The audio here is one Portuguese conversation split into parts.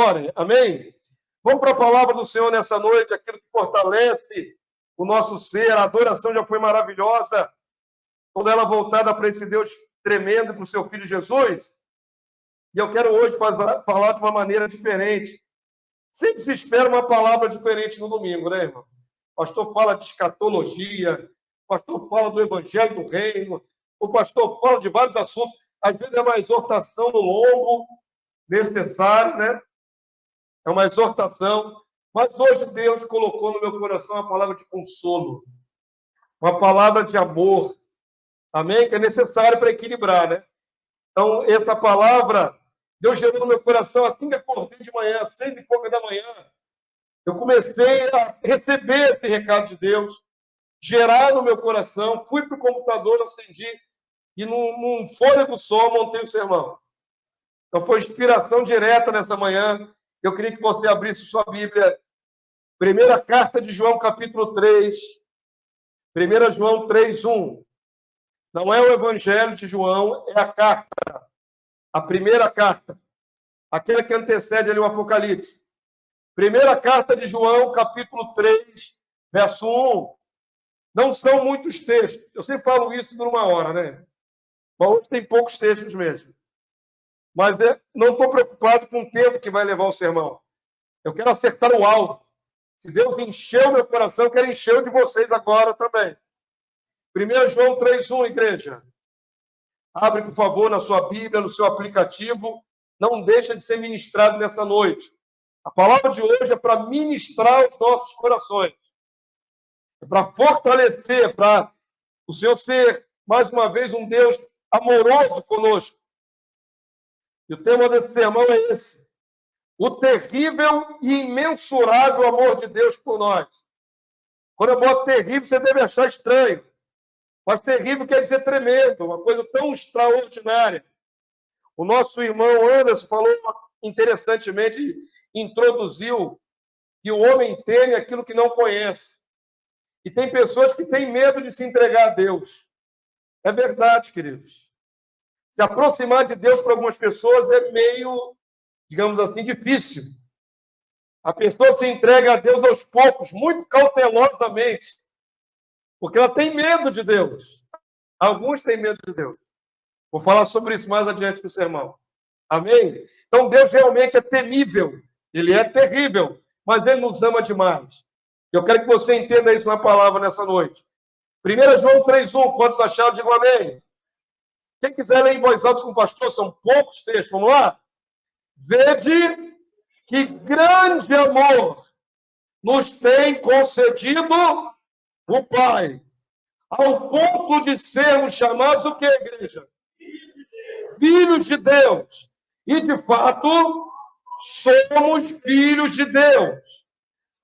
glória. Amém? Vamos para a palavra do Senhor nessa noite, aquilo que fortalece o nosso ser. A adoração já foi maravilhosa. Quando ela voltada para esse Deus tremendo, para o seu Filho Jesus. E eu quero hoje falar de uma maneira diferente. Sempre se espera uma palavra diferente no domingo, né, irmão? O pastor fala de escatologia, o pastor fala do evangelho do reino, o pastor fala de vários assuntos. Às vezes é uma exortação no longo, necessário, né? É uma exortação. Mas hoje Deus colocou no meu coração uma palavra de consolo, uma palavra de amor. Amém? Que é necessário para equilibrar, né? Então, essa palavra, Deus gerou no meu coração assim que acordei de manhã, 6h pouca da manhã. Eu comecei a receber esse recado de Deus, gerar no meu coração, fui para o computador, acendi, e num fôlego só montei o sermão. Então, foi inspiração direta nessa manhã. Eu queria que você abrisse sua Bíblia. Primeira carta de João, capítulo 3. 1 João 3:1. Não é o Evangelho de João, é a carta. A primeira carta. Aquela que antecede ali o Apocalipse. Primeira carta de João, capítulo 3, verso 1. Não são muitos textos. Eu sempre falo isso por uma hora, né? Mas hoje tem poucos textos mesmo. Mas não estou preocupado com o tempo que vai levar o sermão. Eu quero acertar o alvo. Se Deus encheu meu coração, eu quero encher o de vocês agora também. 1 João 3:1, igreja. Abre, por favor, na sua Bíblia, no seu aplicativo. Não deixa de ser ministrado nessa noite. A palavra de hoje é para ministrar os nossos corações. É para fortalecer, para o Senhor ser, mais uma vez, um Deus amoroso conosco. E o tema desse sermão é esse. O terrível e imensurável amor de Deus por nós. Quando eu boto terrível, você deve achar estranho. Mas terrível quer dizer tremendo, uma coisa tão extraordinária. O nosso irmão Anderson falou interessantemente, introduziu que o homem teme aquilo que não conhece. E tem pessoas que têm medo de se entregar a Deus. É verdade, queridos. Se aproximar de Deus para algumas pessoas é meio, digamos assim, difícil. A pessoa se entrega a Deus aos poucos, muito cautelosamente, porque ela tem medo de Deus. Alguns têm medo de Deus. Vou falar sobre isso mais adiante no sermão. Amém? Então, Deus realmente é temível. Ele é terrível, mas Ele nos ama demais. Eu quero que você entenda isso na palavra nessa noite. 1 João 3:1, quantos acharam, digam amém. Quem quiser ler em voz alta com o pastor, são poucos textos, vamos lá? Vede que grande amor nos tem concedido o Pai, ao ponto de sermos chamados o que, igreja? Filhos de Deus. E, de fato, somos filhos de Deus.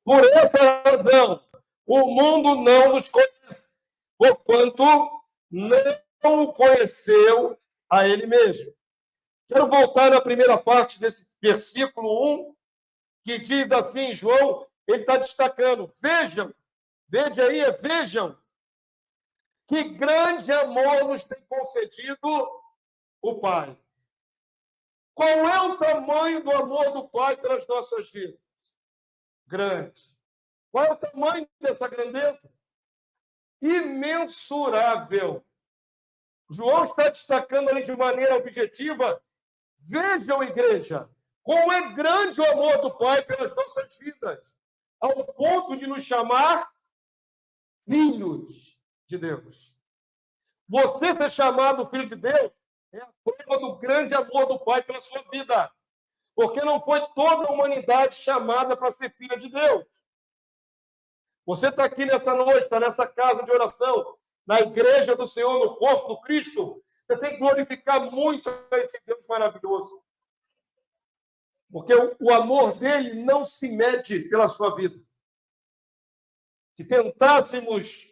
Por essa razão, o mundo não nos conhece, porquanto não o conheceu a Ele mesmo. Quero voltar na primeira parte desse versículo 1, que diz assim, João, ele está destacando, vejam, veja aí, vejam, que grande amor nos tem concedido o Pai. Qual é o tamanho do amor do Pai pelas nossas vidas? Grande. Qual é o tamanho dessa grandeza? Imensurável. João está destacando ali de maneira objetiva. Vejam, igreja, como é grande o amor do Pai pelas nossas vidas, ao ponto de nos chamar filhos de Deus. Você ser chamado filho de Deus é a prova do grande amor do Pai pela sua vida. Porque não foi toda a humanidade chamada para ser filha de Deus. Você está aqui nessa noite, está nessa casa de oração, na igreja do Senhor, no corpo do Cristo. Você tem que glorificar muito esse Deus maravilhoso. Porque o amor dele não se mede pela sua vida. Se tentássemos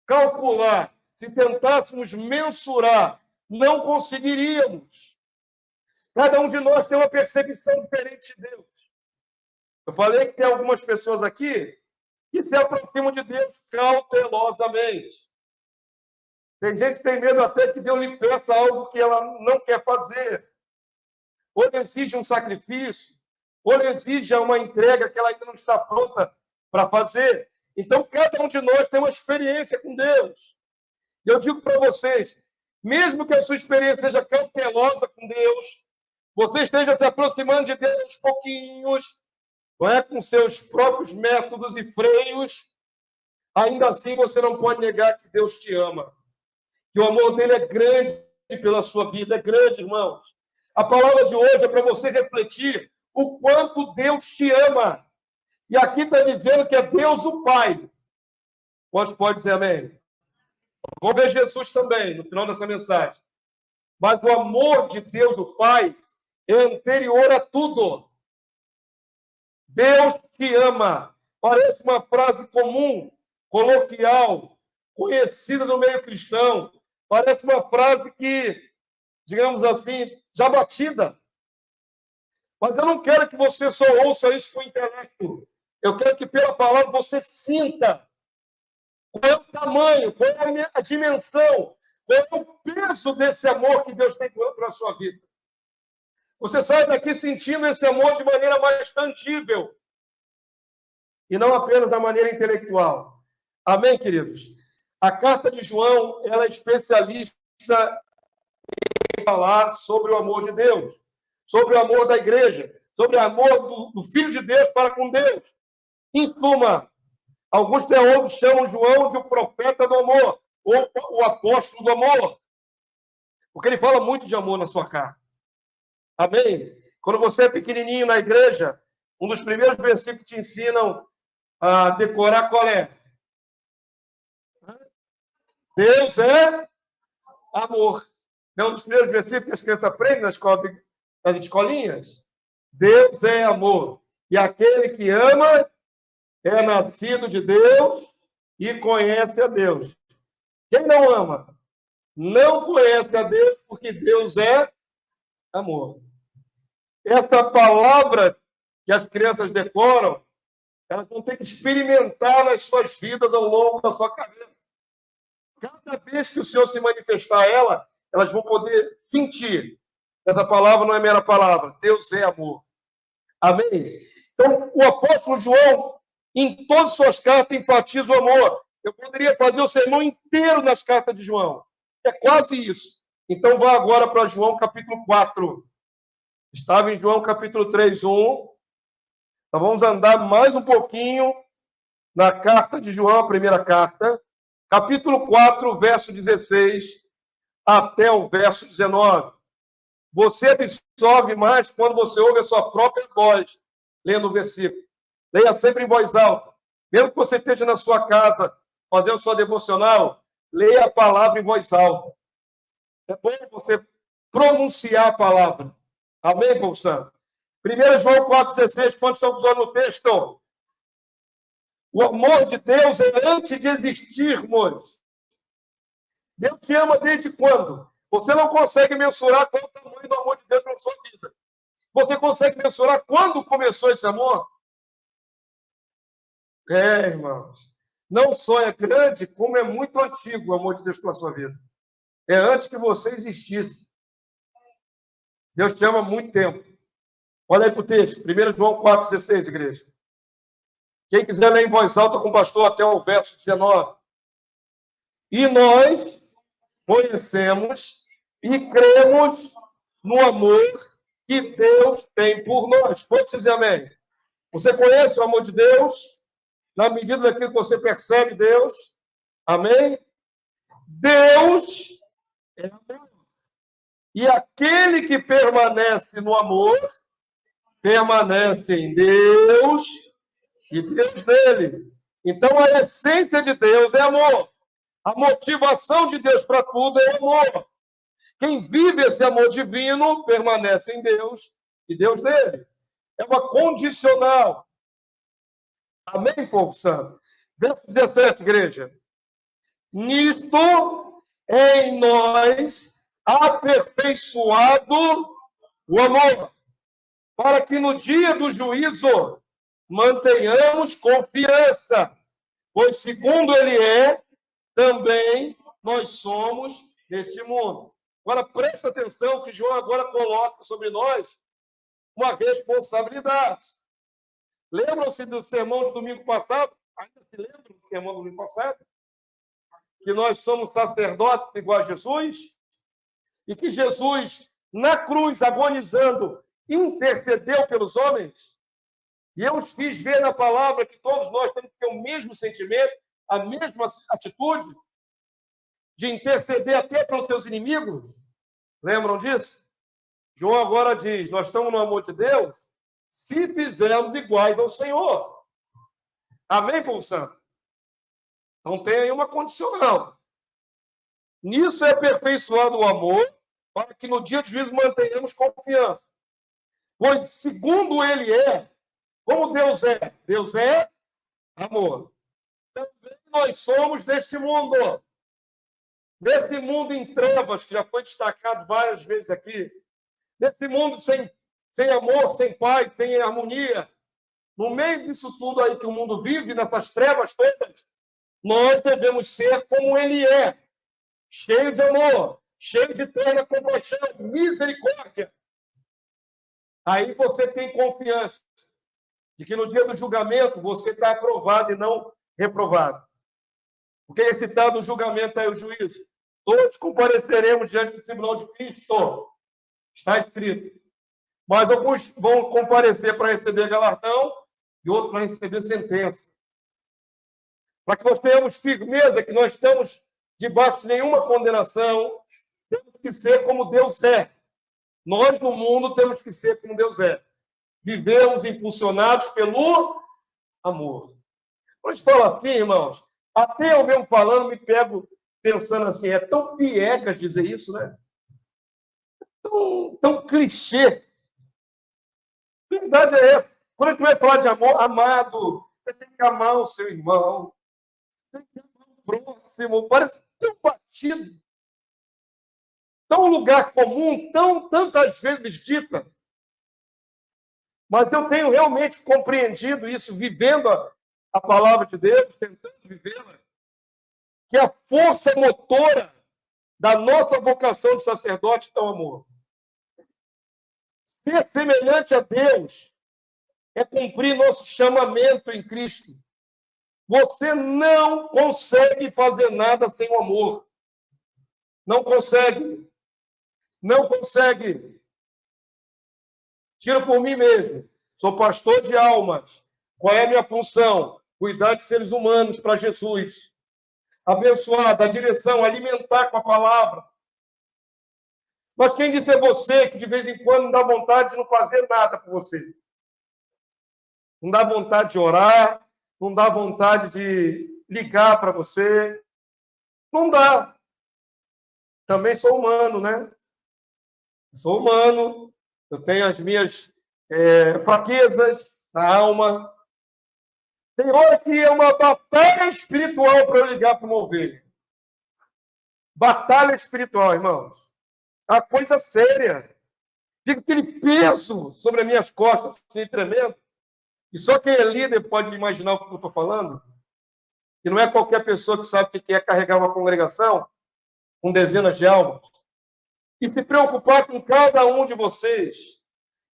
calcular, se tentássemos mensurar, não conseguiríamos. Cada um de nós tem uma percepção diferente de Deus. Eu falei que tem algumas pessoas aqui que se aproximam de Deus cautelosamente. Tem gente que tem medo até que Deus lhe peça algo que ela não quer fazer. Ou exige um sacrifício. ou lhe exija uma entrega que ela ainda não está pronta para fazer. Então, cada um de nós tem uma experiência com Deus. E eu digo para vocês, mesmo que a sua experiência seja cautelosa com Deus, você esteja se aproximando de Deus aos pouquinhos, não é, com seus próprios métodos e freios, ainda assim você não pode negar que Deus te ama. Que o amor dele é grande pela sua vida, é grande, irmãos. A palavra de hoje é para você refletir o quanto Deus te ama. E aqui está dizendo que é Deus o Pai. Quantos pode dizer amém? Vamos ver Jesus também, no final dessa mensagem. Mas o amor de Deus o Pai é anterior a tudo. Deus te ama. Parece uma frase comum, coloquial, conhecida no meio cristão. Parece uma frase que, digamos assim, já batida. Mas eu não quero que você só ouça isso com o intelecto. Eu quero que, pela palavra, você sinta qual é o tamanho, qual é a dimensão, qual é o peso desse amor que Deus tem para a sua vida. Você sai daqui sentindo esse amor de maneira mais tangível e não apenas da maneira intelectual. Amém, queridos? A carta de João, ela é especialista em falar sobre o amor de Deus, sobre o amor da igreja, sobre o amor do Filho de Deus para com Deus. Em suma, alguns teólogos chamam João de o profeta do amor, ou o apóstolo do amor, porque ele fala muito de amor na sua carta. Amém? Quando você é pequenininho na igreja, um dos primeiros versículos que te ensinam a decorar qual é? Deus é amor. É um dos primeiros versículos que as crianças aprendem nas escolinhas. Deus é amor. E aquele que ama é nascido de Deus e conhece a Deus. Quem não ama, não conhece a Deus, porque Deus é amor. Essa palavra que as crianças decoram, elas vão ter que experimentar nas suas vidas ao longo da sua carreira. Cada vez que o Senhor se manifestar a ela, elas vão poder sentir. Essa palavra não é mera palavra. Deus é amor. Amém? Então, o apóstolo João, em todas as suas cartas, enfatiza o amor. Eu poderia fazer o sermão inteiro nas cartas de João. É quase isso. Então, vá agora para João, capítulo 4. Estava em João, capítulo 3, 1. Então, vamos andar mais um pouquinho na carta de João, a primeira carta. Capítulo 4, verso 16, até o verso 19. Você absorve mais quando você ouve a sua própria voz, lendo o versículo. Leia sempre em voz alta. Mesmo que você esteja na sua casa, fazendo sua devocional, leia a palavra em voz alta. É bom você pronunciar a palavra. Amém, povo santo? 1 João 4,16, quantos estão usando o texto? O amor de Deus é antes de existirmos. Deus te ama desde quando? Você não consegue mensurar qual é o tamanho do amor de Deus na sua vida. Você consegue mensurar quando começou esse amor? Irmãos. Não só é grande, como é muito antigo o amor de Deus pela sua vida. É antes que você existisse. Deus te ama há muito tempo. Olha aí para o texto. 1 João 4,16, igreja. Quem quiser ler em voz alta com o pastor até o verso 19. E nós conhecemos e cremos no amor que Deus tem por nós. Pode dizer amém? Você conhece o amor de Deus? Na medida daquilo que você percebe Deus? Amém? Deus é amor. E aquele que permanece no amor, permanece em Deus e Deus nele. Então, a essência de Deus é amor. A motivação de Deus para tudo é amor. Quem vive esse amor divino permanece em Deus e Deus nele. É uma condicional. Amém, povo santo? Verso 17, igreja. Nisto é em nós aperfeiçoado o amor, para que no dia do juízo mantenhamos confiança, pois segundo ele é, também nós somos neste mundo. Agora, presta atenção que João agora coloca sobre nós uma responsabilidade. Lembram-se do sermão de domingo passado? Ainda se lembram do sermão do domingo passado? Que nós somos sacerdotes igual a Jesus? E que Jesus, na cruz, agonizando, intercedeu pelos homens? E eu os fiz ver na palavra que todos nós temos que ter o mesmo sentimento, a mesma atitude de interceder até pelos seus inimigos. Lembram disso? João agora diz, nós estamos no amor de Deus se fizermos iguais ao Senhor. Amém, povo santo? Então tem aí uma condicional. Nisso é aperfeiçoado o amor, para que no dia de juízo mantenhamos confiança. Pois, segundo ele é, como Deus é amor. Também nós somos deste mundo em trevas, que já foi destacado várias vezes aqui, desse mundo sem amor, sem paz, sem harmonia. No meio disso tudo aí que o mundo vive, nessas trevas todas, nós devemos ser como ele é, cheio de amor, cheio de eterna compaixão, misericórdia. Aí você tem confiança de que no dia do julgamento você está aprovado e não reprovado. Porque esse tal do julgamento é o juízo. Todos compareceremos diante do tribunal de Cristo. Está escrito. Mas alguns vão comparecer para receber galardão e outros para receber sentença. Para que nós tenhamos firmeza que nós estamos debaixo de nenhuma condenação, temos que ser como Deus é. Nós, no mundo, temos que ser como Deus é. Vivemos impulsionados pelo amor. Quando a gente fala assim, irmãos, até eu mesmo falando, me pego pensando assim, é tão piegas dizer isso, né? Tão clichê. A verdade é essa. Quando a gente vai falar de amor, amado, você tem que amar o seu irmão, tem que amar o próximo, parece tão batido, tão lugar comum, tantas vezes dita. Mas eu tenho realmente compreendido isso, vivendo a palavra de Deus, tentando vivê-la, que a força motora da nossa vocação de sacerdote é o amor. Ser semelhante a Deus é cumprir nosso chamamento em Cristo. Você não consegue fazer nada sem o amor. Não consegue. Não consegue. Tiro por mim mesmo. Sou pastor de almas. Qual é a minha função? Cuidar de seres humanos para Jesus. Abençoar, dar direção, alimentar com a palavra. Mas quem disse é você que de vez em quando não dá vontade de não fazer nada por você? Não dá vontade de orar, não dá vontade de ligar para você. Não dá. Também sou humano, né? Sou humano, eu tenho as minhas fraquezas na alma. Tem hora que é uma batalha espiritual para eu ligar para uma ovelha. Batalha espiritual, irmãos. É uma coisa séria. Fica aquele peso sobre as minhas costas, assim, tremendo. E só quem é líder pode imaginar o que eu estou falando. Que não é qualquer pessoa que sabe o que é carregar uma congregação com dezenas de almas. E se preocupar com cada um de vocês.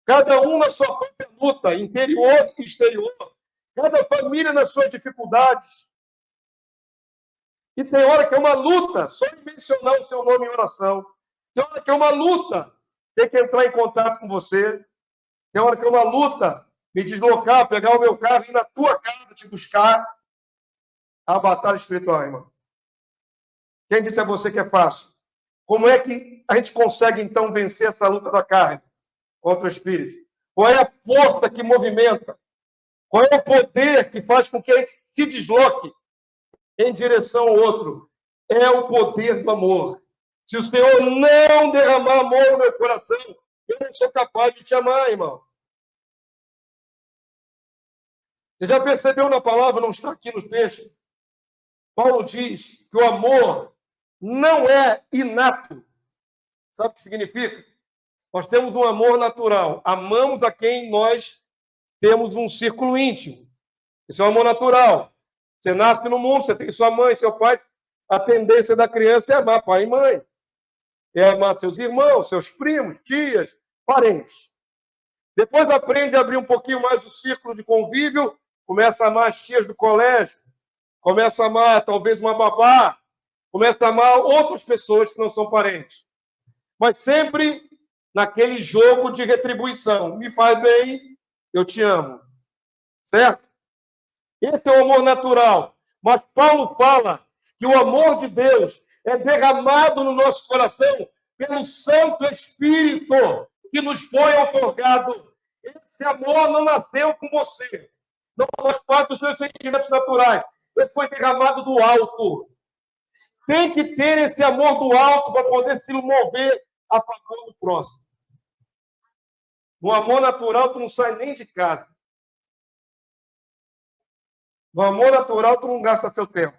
Cada um na sua própria luta, interior e exterior. Cada família nas suas dificuldades. E tem hora que é uma luta só em mencionar o seu nome em oração. Tem hora que é uma luta ter que entrar em contato com você. Tem hora que é uma luta me deslocar, pegar o meu carro e ir na tua casa te buscar. A batalha espiritual, irmão. Quem disse a você que é fácil? Como é que a gente consegue, então, vencer essa luta da carne contra o espírito? Qual é a força que movimenta? Qual é o poder que faz com que a gente se desloque em direção ao outro? É o poder do amor. Se o Senhor não derramar amor no meu coração, eu não sou capaz de te amar, irmão. Você já percebeu na palavra, não está aqui no texto? Paulo diz que o amor não é inato. Sabe o que significa? Nós temos um amor natural. Amamos a quem nós temos um círculo íntimo. Isso é um amor natural. Você nasce no mundo, você tem sua mãe, seu pai. A tendência da criança é amar pai e mãe. É amar seus irmãos, seus primos, tias, parentes. Depois aprende a abrir um pouquinho mais o círculo de convívio, começa a amar as tias do colégio, começa a amar talvez uma babá, começa a amar outras pessoas que não são parentes. Mas sempre naquele jogo de retribuição. Me faz bem, eu te amo. Certo? Esse é o amor natural. Mas Paulo fala que o amor de Deus é derramado no nosso coração pelo Santo Espírito que nos foi outorgado. Esse amor não nasceu com você. Não faz parte dos seus sentimentos naturais. Ele foi derramado do alto. Tem que ter esse amor do alto para poder se mover a favor do próximo. No amor natural, tu não sai nem de casa. No amor natural, tu não gasta seu tempo.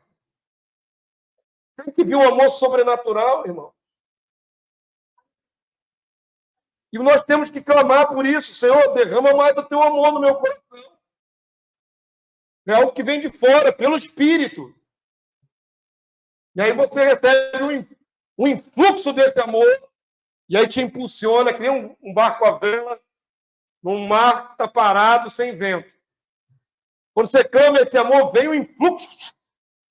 Tem que vir um amor sobrenatural, irmão. E nós temos que clamar por isso. Senhor, derrama mais do teu amor no meu coração. É algo que vem de fora, pelo Espírito. E aí você recebe um influxo desse amor, e aí te impulsiona, que nem um barco à vela, num mar que está parado, sem vento. Quando você clama esse amor, vem um influxo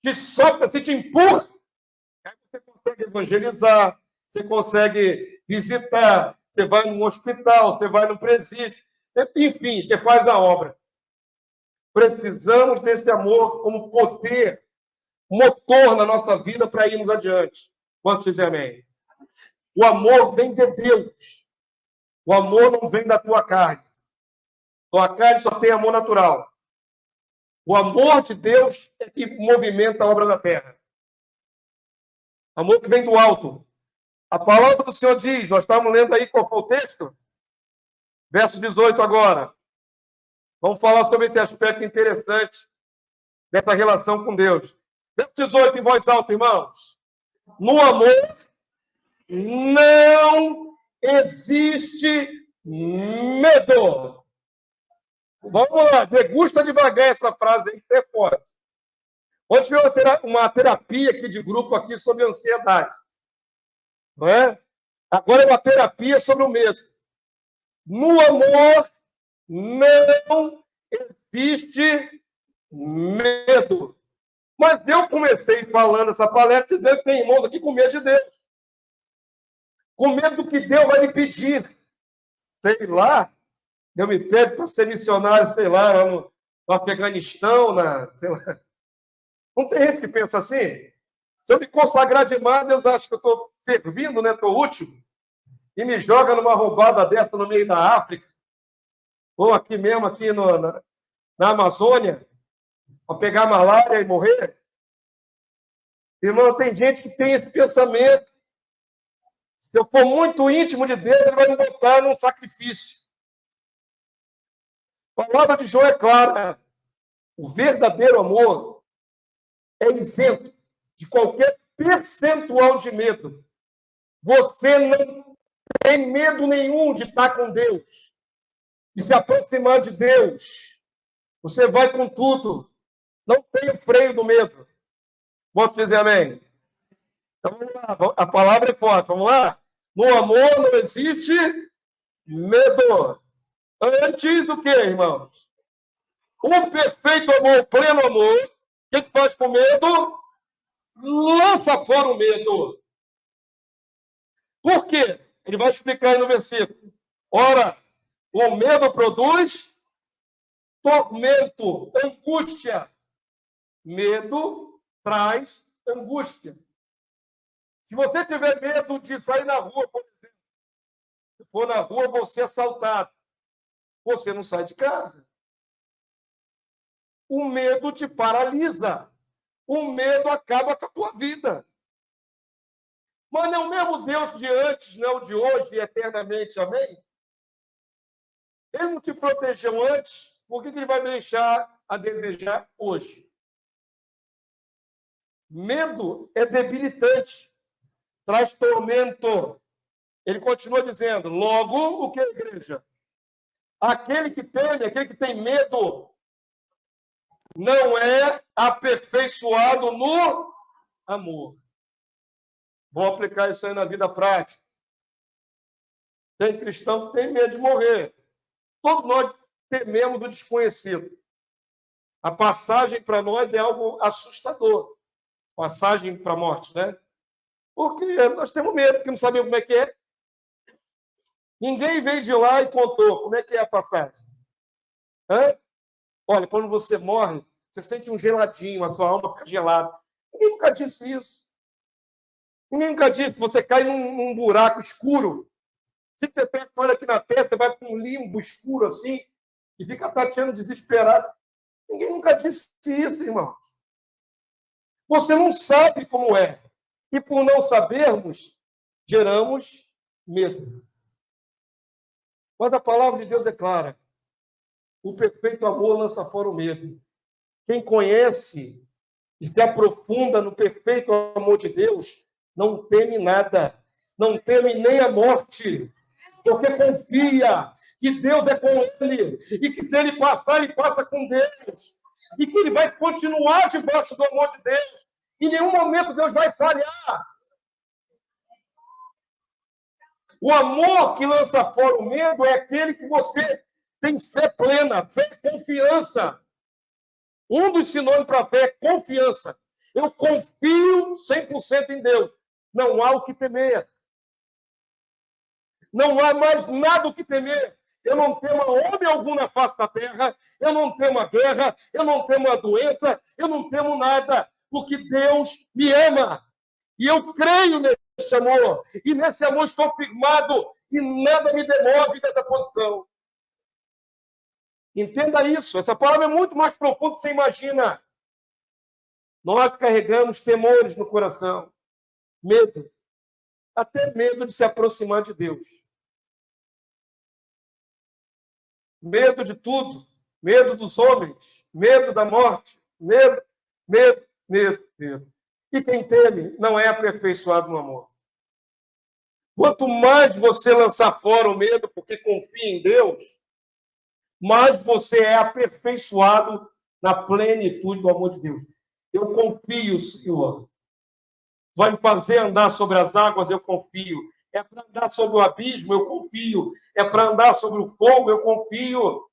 que sopra, assim, te empurra. Aí você consegue evangelizar, você consegue visitar, você vai num hospital, você vai num presídio, enfim, você faz a obra. Precisamos desse amor como poder, motor na nossa vida para irmos adiante. Quantos dizem amém? O amor vem de Deus. O amor não vem da tua carne. Tua carne só tem amor natural. O amor de Deus é que movimenta a obra da terra. Amor que vem do alto. A palavra do Senhor diz, nós estamos lendo aí qual foi o texto? Verso 18 agora. Vamos falar sobre esse aspecto interessante dessa relação com Deus. Verso 18 em voz alta, irmãos. No amor não existe medo. Vamos lá, degusta devagar essa frase aí, que é forte. Ontem tive uma terapia aqui de grupo aqui sobre ansiedade. Não é? Agora é uma terapia sobre o mesmo. No amor não existe medo. Mas eu comecei falando essa palestra dizendo que tem irmãos aqui com medo de Deus. Com medo do que Deus vai me pedir. Sei lá, Deus me pede para ser missionário, sei lá, no Afeganistão, sei lá. Não tem gente que pensa assim? Se eu me consagrar demais, Deus acha que eu estou servindo, né? Estou útil. E me joga numa roubada dessa no meio da África. Ou aqui mesmo, aqui na Amazônia, para pegar malária e morrer. Irmão, tem gente que tem esse pensamento. Se eu for muito íntimo de Deus, ele vai me botar num sacrifício. A palavra de João é clara. O verdadeiro amor é isento de qualquer percentual de medo. Você não tem medo nenhum de estar com Deus, de se aproximar de Deus. Você vai com tudo. Não tem o freio do medo. Vamos dizer amém? Então vamos lá. A palavra é forte. Vamos lá? No amor não existe medo. Antes o quê, irmãos? Um perfeito amor, pleno amor. O que faz com medo? Lança fora o medo. Por quê? Ele vai explicar aí no versículo. Ora, o medo produz tormento, angústia. Medo traz angústia. Se você tiver medo de sair na rua, por exemplo, se for na rua, você é assaltado. Você não sai de casa. O medo te paralisa. O medo acaba com a tua vida. Mas não é o mesmo Deus de antes, não é o de hoje, eternamente, amém? Ele não te protegeu antes, por que ele vai me deixar a desejar hoje? Medo é debilitante, traz tormento. Ele continua dizendo, logo, o que é igreja? Aquele que teme, aquele que tem medo, não é aperfeiçoado no amor. Vamos aplicar isso aí na vida prática. Tem cristão que tem medo de morrer. Todos nós tememos o desconhecido. A passagem para nós é algo assustador. Passagem para a morte, né? Porque nós temos medo, porque não sabemos como é que é. Ninguém veio de lá e contou como é que é a passagem. Hã? Olha, quando você morre, você sente um geladinho, a sua alma fica gelada. Ninguém nunca disse isso. Ninguém nunca disse que você cai num buraco escuro. Se você pega, olha aqui na testa, você vai para um limbo escuro assim e fica tateando desesperado. Ninguém nunca disse isso, irmão. Você não sabe como é. E por não sabermos, geramos medo. Mas a palavra de Deus é clara. O perfeito amor lança fora o medo. Quem conhece e se aprofunda no perfeito amor de Deus, não teme nada. Não teme nem a morte. Porque confia que Deus é com ele. E que se ele passar, ele passa com Deus. E que ele vai continuar debaixo do amor de Deus. Em nenhum momento Deus vai falhar. O amor que lança fora o medo é aquele que você tem fé plena, fé e confiança. Um dos sinônimos para fé é confiança. Eu confio 100% em Deus. Não há o que temer. Não há mais nada o que temer. Eu não temo homem algum na face da terra. Eu não temo a guerra. Eu não temo a doença. Eu não temo nada. Porque Deus me ama. E eu creio nesse amor. E nesse amor estou firmado. E nada me demove dessa posição. Entenda isso. Essa palavra é muito mais profunda do que você imagina. Nós carregamos temores no coração. Medo. Até medo de se aproximar de Deus. Medo de tudo. Medo dos homens. Medo da morte. Medo, medo, medo, medo. E quem teme não é aperfeiçoado no amor. Quanto mais você lançar fora o medo, porque confia em Deus, mais você é aperfeiçoado na plenitude do amor de Deus. Eu confio, Senhor. Vai me fazer andar sobre as águas, eu confio. É para andar sobre o abismo, eu confio. É para andar sobre o fogo, eu confio.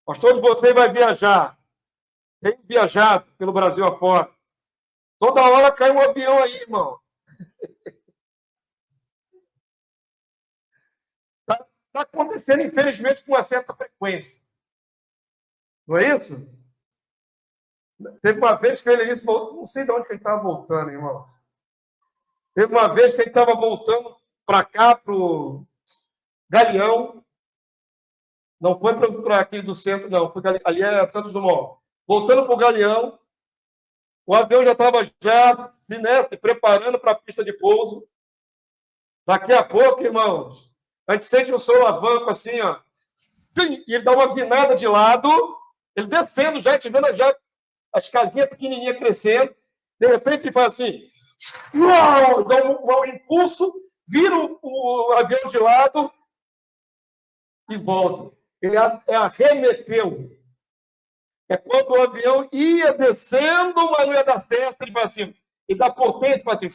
Pastor, você vai viajar. Tem viajado pelo Brasil afora. Toda hora cai um avião aí, irmão. Está acontecendo, infelizmente, com uma certa frequência. Não é isso? Teve uma vez que ele disse, não sei de onde que ele estava voltando, irmão. Teve uma vez que ele estava voltando para cá, para o Galeão. Não foi para aquele do centro, não. Foi ali é Santos Dumont. Voltando para o Galeão, o avião já estava se preparando para a pista de pouso. Daqui a pouco, irmãos, a gente sente um solavanco assim, ó. E ele dá uma guinada de lado, ele descendo já, a gente vendo já as casinhas pequenininhas crescendo. De repente ele faz assim, dá um impulso, vira o avião de lado e volta. Ele arremeteu. É quando o avião ia descendo, mas não ia dar certo, ele faz assim, e dá potência, faz assim,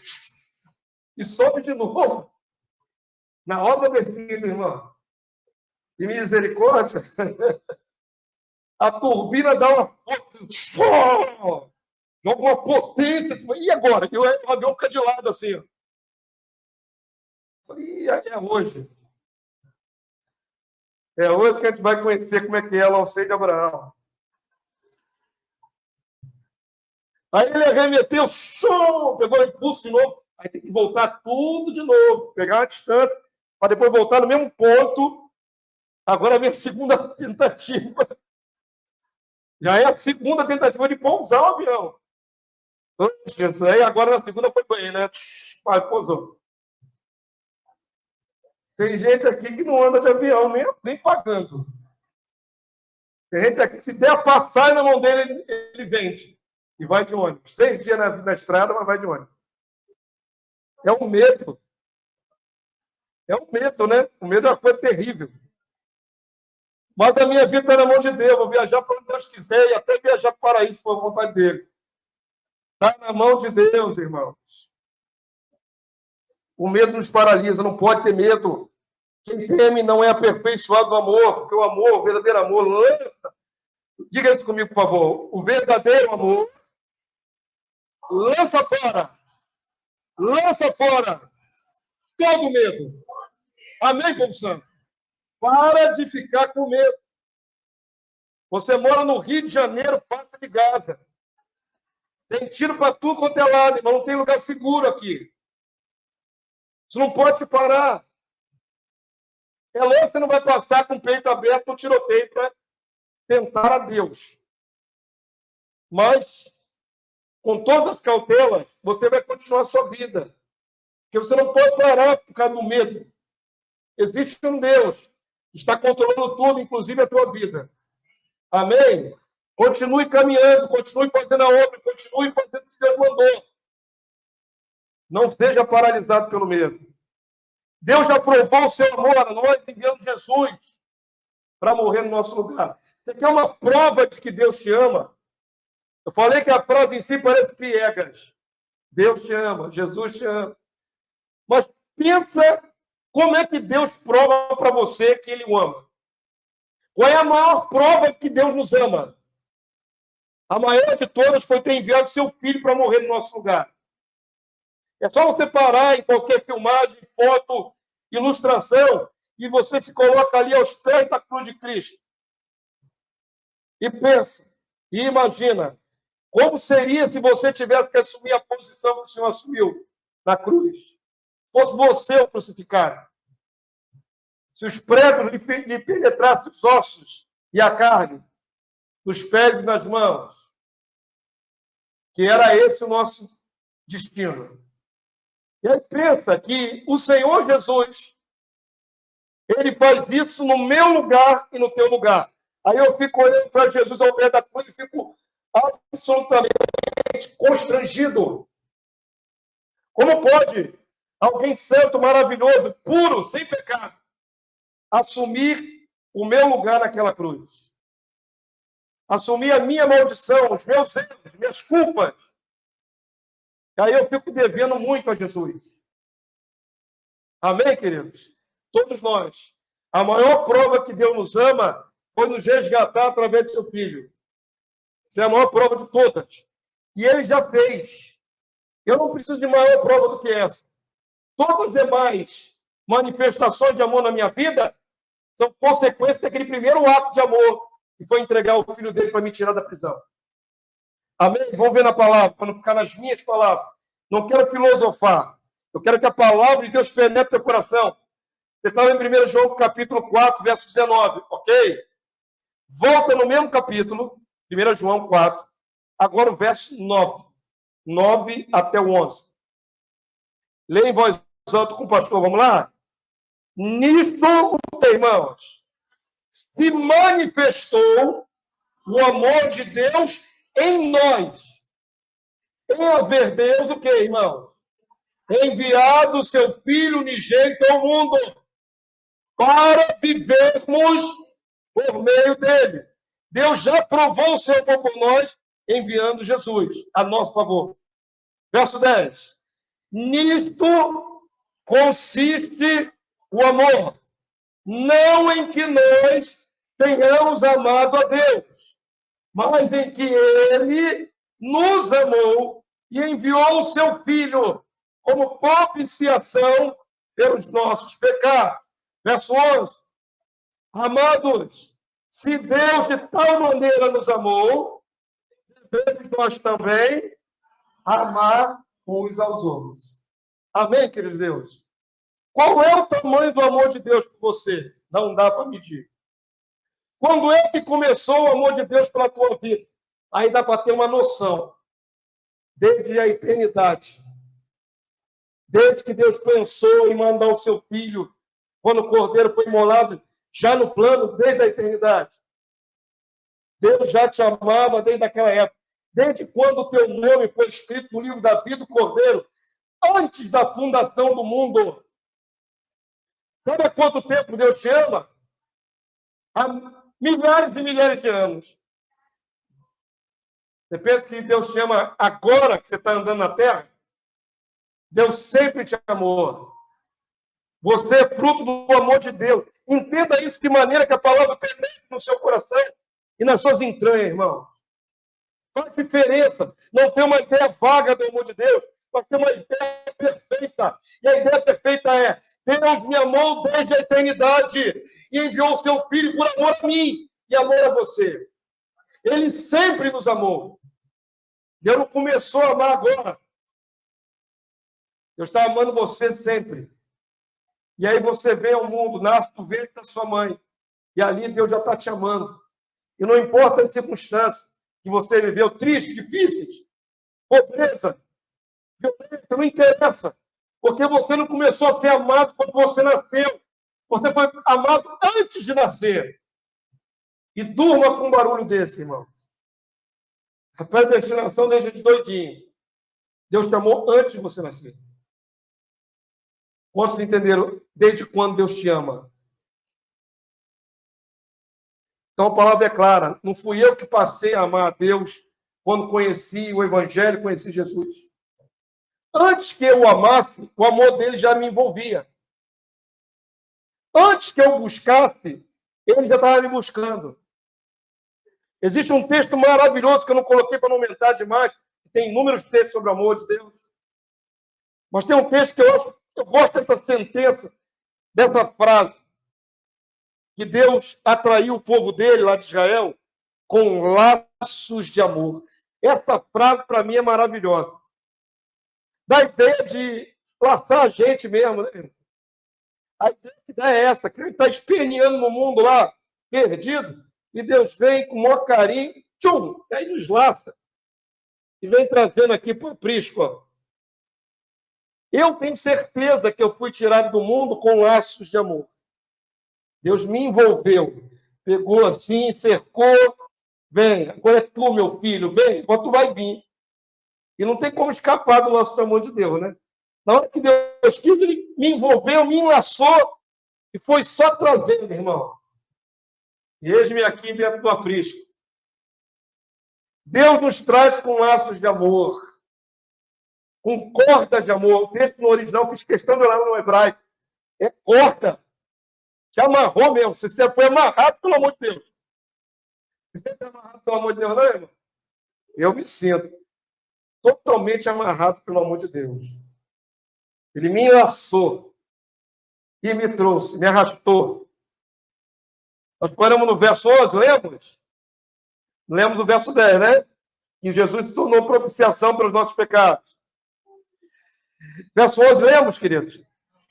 e sobe de novo. Na hora da descida, irmão. De misericórdia, a turbina dá uma potência. E agora? E o avião fica de lado assim. E é hoje. É hoje que a gente vai conhecer como é que é a Lancei de Abraão. Aí ele arremeteu, pegou o impulso de novo. Aí tem que voltar tudo de novo, pegar uma distância, para depois voltar no mesmo ponto. Agora é a minha segunda tentativa. Já é a segunda tentativa de pousar o avião. Aí agora na segunda foi bem, né? Pousou. Tem gente aqui que não anda de avião, nem pagando. Tem gente aqui que se der a passagem na mão dele, ele vende. E vai de ônibus. 3 dias na estrada, mas vai de ônibus. É um medo. É um medo, né? O medo é uma coisa terrível. Mas a minha vida está na mão de Deus. Vou viajar para onde Deus quiser e até viajar para o paraíso, se for a vontade dele. Está na mão de Deus, irmãos. O medo nos paralisa. Não pode ter medo. Quem teme não é aperfeiçoado no amor, porque o amor, o verdadeiro amor, lança. Diga isso comigo, por favor. O verdadeiro amor lança fora todo medo. Amém, povo santo? Para de ficar com medo. Você mora no Rio de Janeiro, Pátria de Gaza. Tem tiro para tudo quanto é lado, irmão. Não tem lugar seguro aqui. Você não pode te parar. É lógico que você não vai passar com o peito aberto no tiroteio para tentar a Deus. Mas, com todas as cautelas, você vai continuar a sua vida. Porque você não pode parar por causa do medo. Existe um Deus que está controlando tudo, inclusive a tua vida. Amém? Continue caminhando, continue fazendo a obra, continue fazendo o que Deus mandou. Não seja paralisado pelo medo. Deus já provou o seu amor a nós, enviando Jesus para morrer no nosso lugar. Você quer uma prova de que Deus te ama? Eu falei que a frase em si parece piegas. Deus te ama, Jesus te ama. Mas pensa como é que Deus prova para você que Ele o ama. Qual é a maior prova que Deus nos ama? A maior de todas foi ter enviado seu filho para morrer no nosso lugar. É só você parar em qualquer filmagem, foto, ilustração, e você se coloca ali aos pés da cruz de Cristo. E pensa, e imagina, como seria se você tivesse que assumir a posição que o Senhor assumiu na cruz? Fosse você o crucificado. Se os pregos lhe penetrassem os ossos e a carne, nos pés e nas mãos, que era esse o nosso destino. E aí pensa que o Senhor Jesus, Ele faz isso no meu lugar e no teu lugar. Aí eu fico olhando para Jesus ao pé da cruz e fico absolutamente constrangido. Como pode alguém santo, maravilhoso, puro, sem pecado, assumir o meu lugar naquela cruz? Assumir a minha maldição, os meus erros, minhas culpas. Aí eu fico devendo muito a Jesus. Amém, queridos? Todos nós. A maior prova que Deus nos ama foi nos resgatar através do seu Filho. Essa é a maior prova de todas. E Ele já fez. Eu não preciso de maior prova do que essa. Todas as demais manifestações de amor na minha vida são consequência daquele primeiro ato de amor, que foi entregar o Filho dele para me tirar da prisão. Amém? Vamos ver na palavra, para não ficar nas minhas palavras. Não quero filosofar. Eu quero que a palavra de Deus penetre teu coração. Você estava em 1 João, capítulo 4, verso 19, ok? Volta no mesmo capítulo, 1 João 4, agora o verso 9. 9 até o 11. Leia em voz alta com o pastor, vamos lá? Nisto, irmãos, se manifestou o amor de Deus em nós. Em haver Deus, o que, irmãos? Enviado o seu Filho unigênito ao mundo para vivermos por meio dele. Deus já provou o seu amor por nós, enviando Jesus a nosso favor. Verso 10. Nisto consiste o amor, não em que nós tenhamos amado a Deus, mas em que Ele nos amou e enviou o seu Filho como propiciação pelos nossos pecados. Verso 11. Amados, se Deus de tal maneira nos amou, devemos nós também amar uns aos outros. Amém, querido Deus? Qual é o tamanho do amor de Deus por você? Não dá para medir. Quando é que começou o amor de Deus pela tua vida? Aí dá para ter uma noção. Desde a eternidade. Desde que Deus pensou em mandar o seu Filho, quando o Cordeiro foi imolado, já no plano, desde a eternidade. Deus já te amava desde aquela época. Desde quando o teu nome foi escrito no livro da vida do Cordeiro, antes da fundação do mundo. Sabe há quanto tempo Deus te ama? Há milhares e milhares de anos. Você pensa que Deus te ama agora que você está andando na Terra? Deus sempre te amou. Você é fruto do amor de Deus. Entenda isso de maneira que a palavra penetre no seu coração e nas suas entranhas, irmão. Faz diferença. Não ter uma ideia vaga do amor de Deus, mas ter uma ideia perfeita. E a ideia perfeita é: Deus me amou desde a eternidade e enviou o seu Filho por amor a mim e amor a você. Ele sempre nos amou. Deus não começou a amar agora. Deus está amando você sempre. E aí você vem ao mundo, nasce do ventre da sua mãe. E ali Deus já está te amando. E não importa as circunstâncias que você viveu, tristes, difíceis, pobreza, violência, não interessa. Porque você não começou a ser amado quando você nasceu. Você foi amado antes de nascer. E durma com um barulho desse, irmão. A predestinação deixa de doidinho. Deus te amou antes de você nascer. Quantos entenderam desde quando Deus te ama? Então a palavra é clara. Não fui eu que passei a amar a Deus quando conheci o Evangelho, conheci Jesus. Antes que eu o amasse, o amor dele já me envolvia. Antes que eu buscasse, ele já estava me buscando. Existe um texto maravilhoso que eu não coloquei para não aumentar demais. Tem inúmeros textos sobre o amor de Deus. Mas tem um texto que eu gosto dessa sentença, dessa frase, que Deus atraiu o povo dele, lá de Israel, com laços de amor. Essa frase, para mim, é maravilhosa. Dá a ideia de laçar a gente mesmo, né? A ideia é essa, que ele está esperneando no mundo lá, perdido, e Deus vem com o maior carinho, tchum, e aí nos laça. E vem trazendo aqui para o aprisco, ó. Eu tenho certeza que eu fui tirado do mundo com laços de amor. Deus me envolveu, pegou assim, cercou, vem, agora é tu, meu filho, vem, agora tu vai vir. E não tem como escapar do laço do amor de Deus, né? Na hora que Deus quis, ele me envolveu, me enlaçou, e foi só trazendo, irmão. E eis-me aqui dentro do aprisco. Deus nos traz com laços de amor, com cordas de amor. O texto no original, fiz questão de olhar no hebraico. É corda. Te amarrou mesmo. Você foi amarrado, pelo amor de Deus. Você está amarrado, pelo amor de Deus, não, irmão? Eu me sinto totalmente amarrado, pelo amor de Deus. Ele me enlaçou e me trouxe, me arrastou. Nós paramos no verso 11, lemos? Lemos o verso 10, né? Que Jesus se tornou propiciação pelos nossos pecados. Verso 11, lemos, queridos?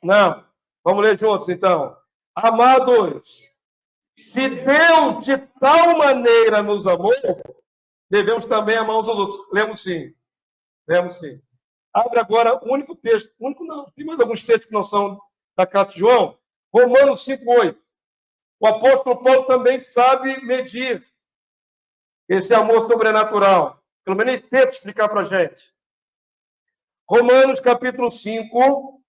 Não. Vamos ler juntos, então. Amados, se Deus de tal maneira nos amou, devemos também amar uns aos outros. Lemos sim. Lemos sim. Abre agora o único texto. Único não. Tem mais alguns textos que não são da carta de João. Romanos 5:8. O apóstolo Paulo também sabe medir esse amor sobrenatural. Pelo menos ele tenta explicar para a gente. Romanos capítulo 5,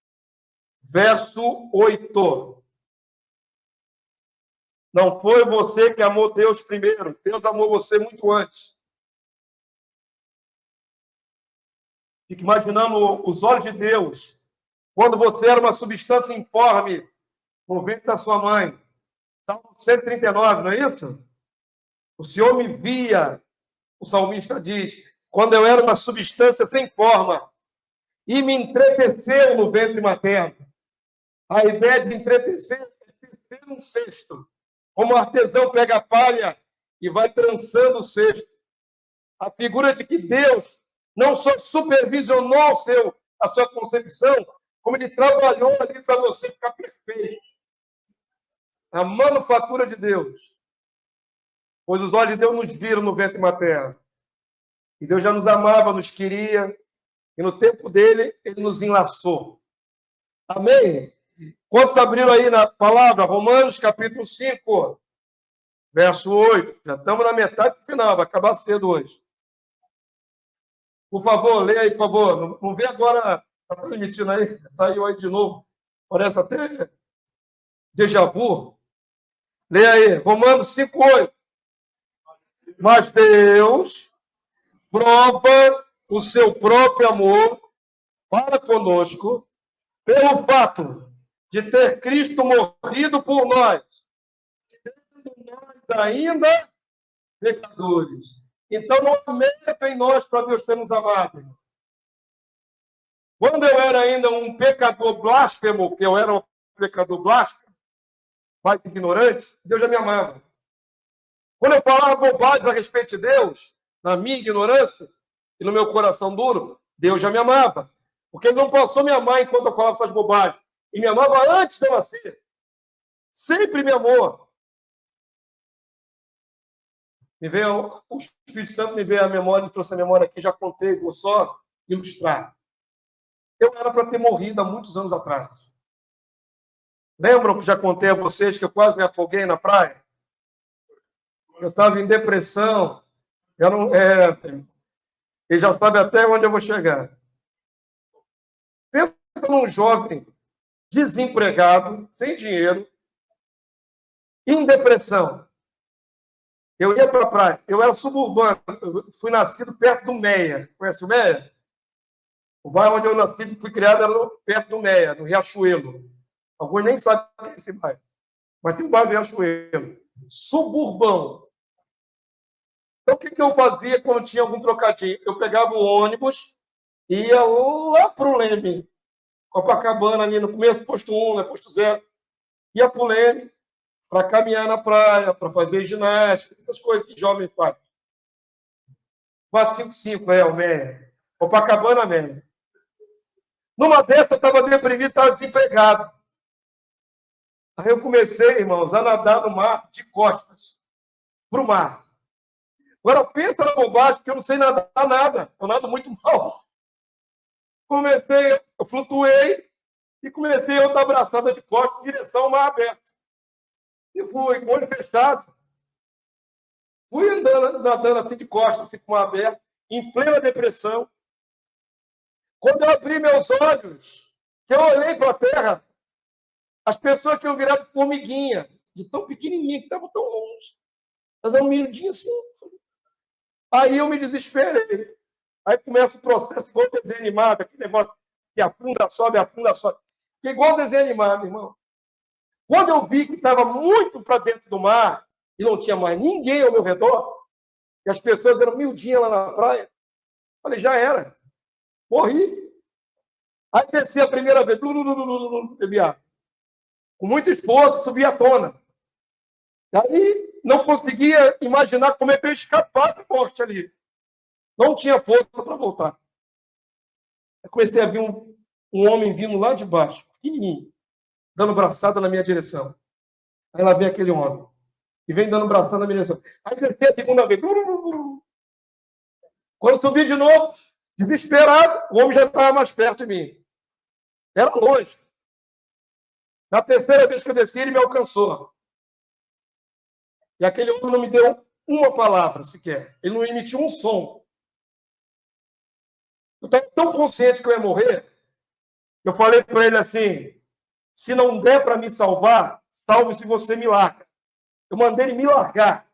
verso 8. Não foi você que amou Deus primeiro. Deus amou você muito antes. Fique imaginando os olhos de Deus quando você era uma substância informe no ventre da sua mãe. Salmo 139, não é isso? O Senhor me via, o salmista diz, quando eu era uma substância sem forma e me entreteceu no ventre materno. A ideia de entretecer é tecer um cesto. Como o artesão pega a palha e vai trançando o cesto. A figura de que Deus não só supervisionou a sua concepção, como ele trabalhou ali para você ficar perfeito. A manufatura de Deus. Pois os olhos de Deus nos viram no ventre materno. E Deus já nos amava, nos queria. E no tempo dele, ele nos enlaçou. Amém? Quantos abriram aí na palavra? Romanos, capítulo 5, verso 8. Já estamos na metade do final, vai acabar cedo hoje. Por favor, leia aí, por favor. Não vê agora, está transmitindo aí, saiu aí de novo. Parece até déjà vu. Leia aí, Romanos 5, 8. Mas Deus prova o seu próprio amor para conosco pelo fato de ter Cristo morrido por nós, sendo nós ainda pecadores. Então, não há mérito em nós para Deus ter nos amado. Quando eu era ainda um pecador blasfemo, que eu era um pecador blasfemo, mais ignorante, Deus já me amava. Quando eu falava bobagem a respeito de Deus, na minha ignorância e no meu coração duro, Deus já me amava. Porque Ele não passou me amar enquanto eu falava essas bobagens. E me amava antes de eu nascer. Sempre me amou. Me veio, o Espírito Santo me veio à memória, me trouxe a memória aqui, já contei, vou só ilustrar. Eu era para ter morrido há muitos anos atrás. Lembram que já contei a vocês que eu quase me afoguei na praia? Eu estava em depressão. Eu não, ele já sabe até onde eu vou chegar. Pensa num jovem desempregado, sem dinheiro, em depressão. Eu ia para a praia. Eu era suburbano. Eu fui nascido perto do Meia. Conhece o Meia? O bairro onde eu nasci e fui criado era perto do Meia, no Riachuelo. Alguns nem sabem o que é esse bairro. Mas tem um bairro do Riachuelo. Suburbão. Então, o que eu fazia quando tinha algum trocadinho? Eu pegava o ônibus e ia lá para o Leme, Copacabana, ali no começo, posto 1, né, posto 0. Ia para o Leme para caminhar na praia, para fazer ginástica, essas coisas que jovem faz. 455, o Meia. Copacabana, Meia. Numa dessas, eu estava deprimido, estava desempregado. Aí eu comecei, irmãos, a nadar no mar de costas para o mar. Agora, pensa na bobagem, porque eu não sei nadar nada. Eu nado muito mal. Eu flutuei e comecei a outra abraçada de costas em direção ao mar aberto. E fui, com o olho fechado. Fui andando, nadando assim de costas, assim, com o mar aberto, em plena depressão. Quando eu abri meus olhos, que eu olhei para a terra, as pessoas tinham virado formiguinha, de tão pequenininha, que estavam tão longe. Elas eram miudinhas assim. Aí eu me desesperei. Aí começa o processo igual desenho animado, aquele negócio que afunda, sobe, afunda, sobe. Que igual desenho animado, irmão. Quando eu vi que estava muito para dentro do mar e não tinha mais ninguém ao meu redor, e as pessoas eram miudinhas lá na praia, falei, já era. Morri. Aí desci a primeira vez, bebi água. Com muito esforço, subi à tona. Aí não conseguia imaginar como é que eu ia escapar da morte ali. Não tinha força para voltar. Eu comecei a ver um homem vindo lá de baixo, pequenininho, dando braçada na minha direção. Aí lá vem aquele homem, e vem dando braçada na minha direção. Aí desci a segunda vez. Quando subi de novo, desesperado, o homem já estava mais perto de mim. Era longe. Na terceira vez que eu desci, ele me alcançou. E aquele homem não me deu uma palavra sequer. Ele não emitiu um som. Eu estava tão consciente que eu ia morrer, eu falei para ele assim, se não der para me salvar, salve se você me larga. Eu mandei ele me largar.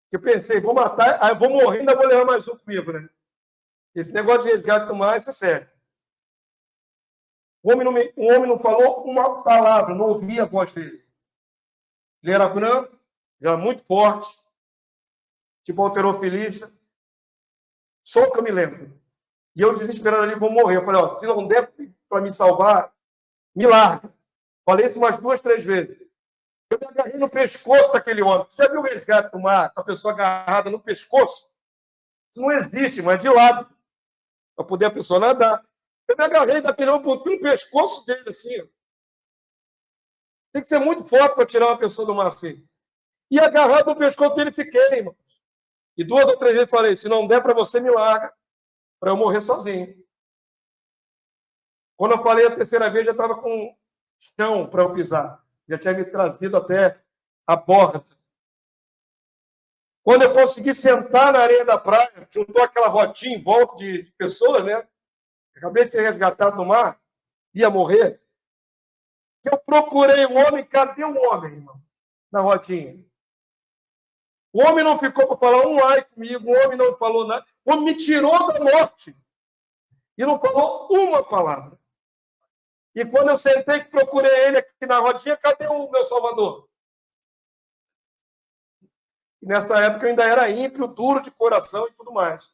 Eu pensei, vou matar, aí vou morrer, ainda vou levar mais um comigo, né? Esse negócio de resgate do mar, isso é sério. O homem não falou uma palavra, não ouvia a voz dele. Ele era branco, era muito forte, tipo halterofilista. Só que eu me lembro. E eu, desesperado ali, vou morrer. Eu falei, ó, se não der para me salvar, me larga. Falei isso umas 2, 3 vezes. Eu me agarrei no pescoço daquele homem. Você já viu o resgate do mar, com a pessoa agarrada no pescoço? Isso não existe, mas de lado. Para poder a pessoa nadar. Eu me agarrei daquele homem, botei no pescoço dele, assim. Ó. Tem que ser muito forte para tirar uma pessoa do mar assim. E agarrado no pescoço dele fiquei, irmão. E 2 ou 3 vezes falei, se não der para você, me larga. Para eu morrer sozinho. Quando eu falei a terceira vez, já estava com chão para eu pisar. Já tinha me trazido até a borda. Quando eu consegui sentar na areia da praia, juntou aquela rotinha em volta de pessoas, né? Acabei de ser resgatado no mar, ia morrer. Eu procurei o homem, cadê o homem, irmão? Na rotinha. O homem não ficou para falar um ai comigo, o homem não falou nada. O homem me tirou da morte. E não falou uma palavra. E quando eu sentei que procurei ele aqui na rodinha, cadê o meu Salvador? E nessa época eu ainda era ímpio, duro de coração e tudo mais.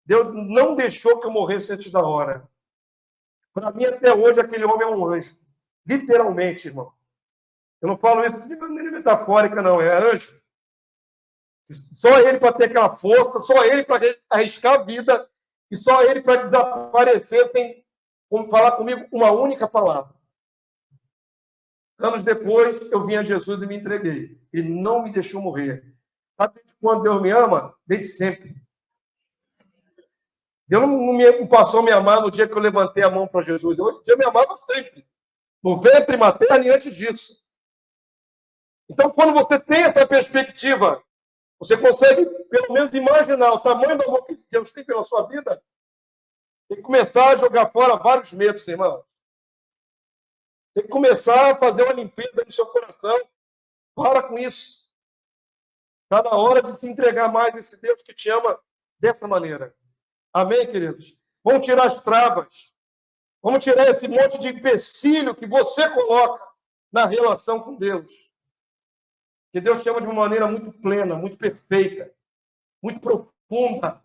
Deus não deixou que eu morresse antes da hora. Para mim, até hoje, aquele homem é um anjo. Literalmente, irmão. Eu não falo isso de maneira metafórica, não. É anjo. Só ele para ter aquela força, só ele para arriscar a vida e só ele para desaparecer sem falar comigo uma única palavra. Anos depois, eu vim a Jesus e me entreguei. Ele não me deixou morrer. Sabe quando Deus me ama? Desde sempre. Deus não passou a me amar no dia que eu levantei a mão para Jesus. Deus me amava sempre. No ventre materno e antes disso. Então, quando você tem essa perspectiva, você consegue, pelo menos, imaginar o tamanho do amor que Deus tem pela sua vida, tem que começar a jogar fora vários medos, irmão. Tem que começar a fazer uma limpeza no seu coração. Para com isso. Está na hora de se entregar mais a esse Deus que te ama dessa maneira. Amém, queridos? Vamos tirar as travas. Vamos tirar esse monte de empecilho que você coloca na relação com Deus. Que Deus te ama de uma maneira muito plena, muito perfeita, muito profunda.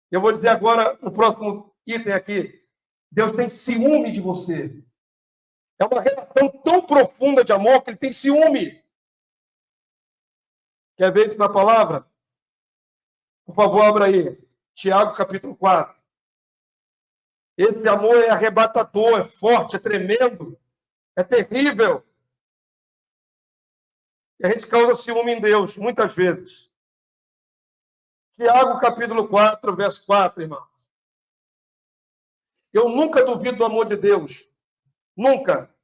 Eu vou dizer agora, no próximo item aqui, Deus tem ciúme de você. É uma relação tão profunda de amor que ele tem ciúme. Quer ver isso na palavra? Por favor, abra aí. Tiago, capítulo 4. Esse amor é arrebatador, é forte, é tremendo, é terrível. E a gente causa ciúme em Deus, muitas vezes. Tiago, capítulo 4, verso 4, irmão. Eu nunca duvido do amor de Deus. Nunca.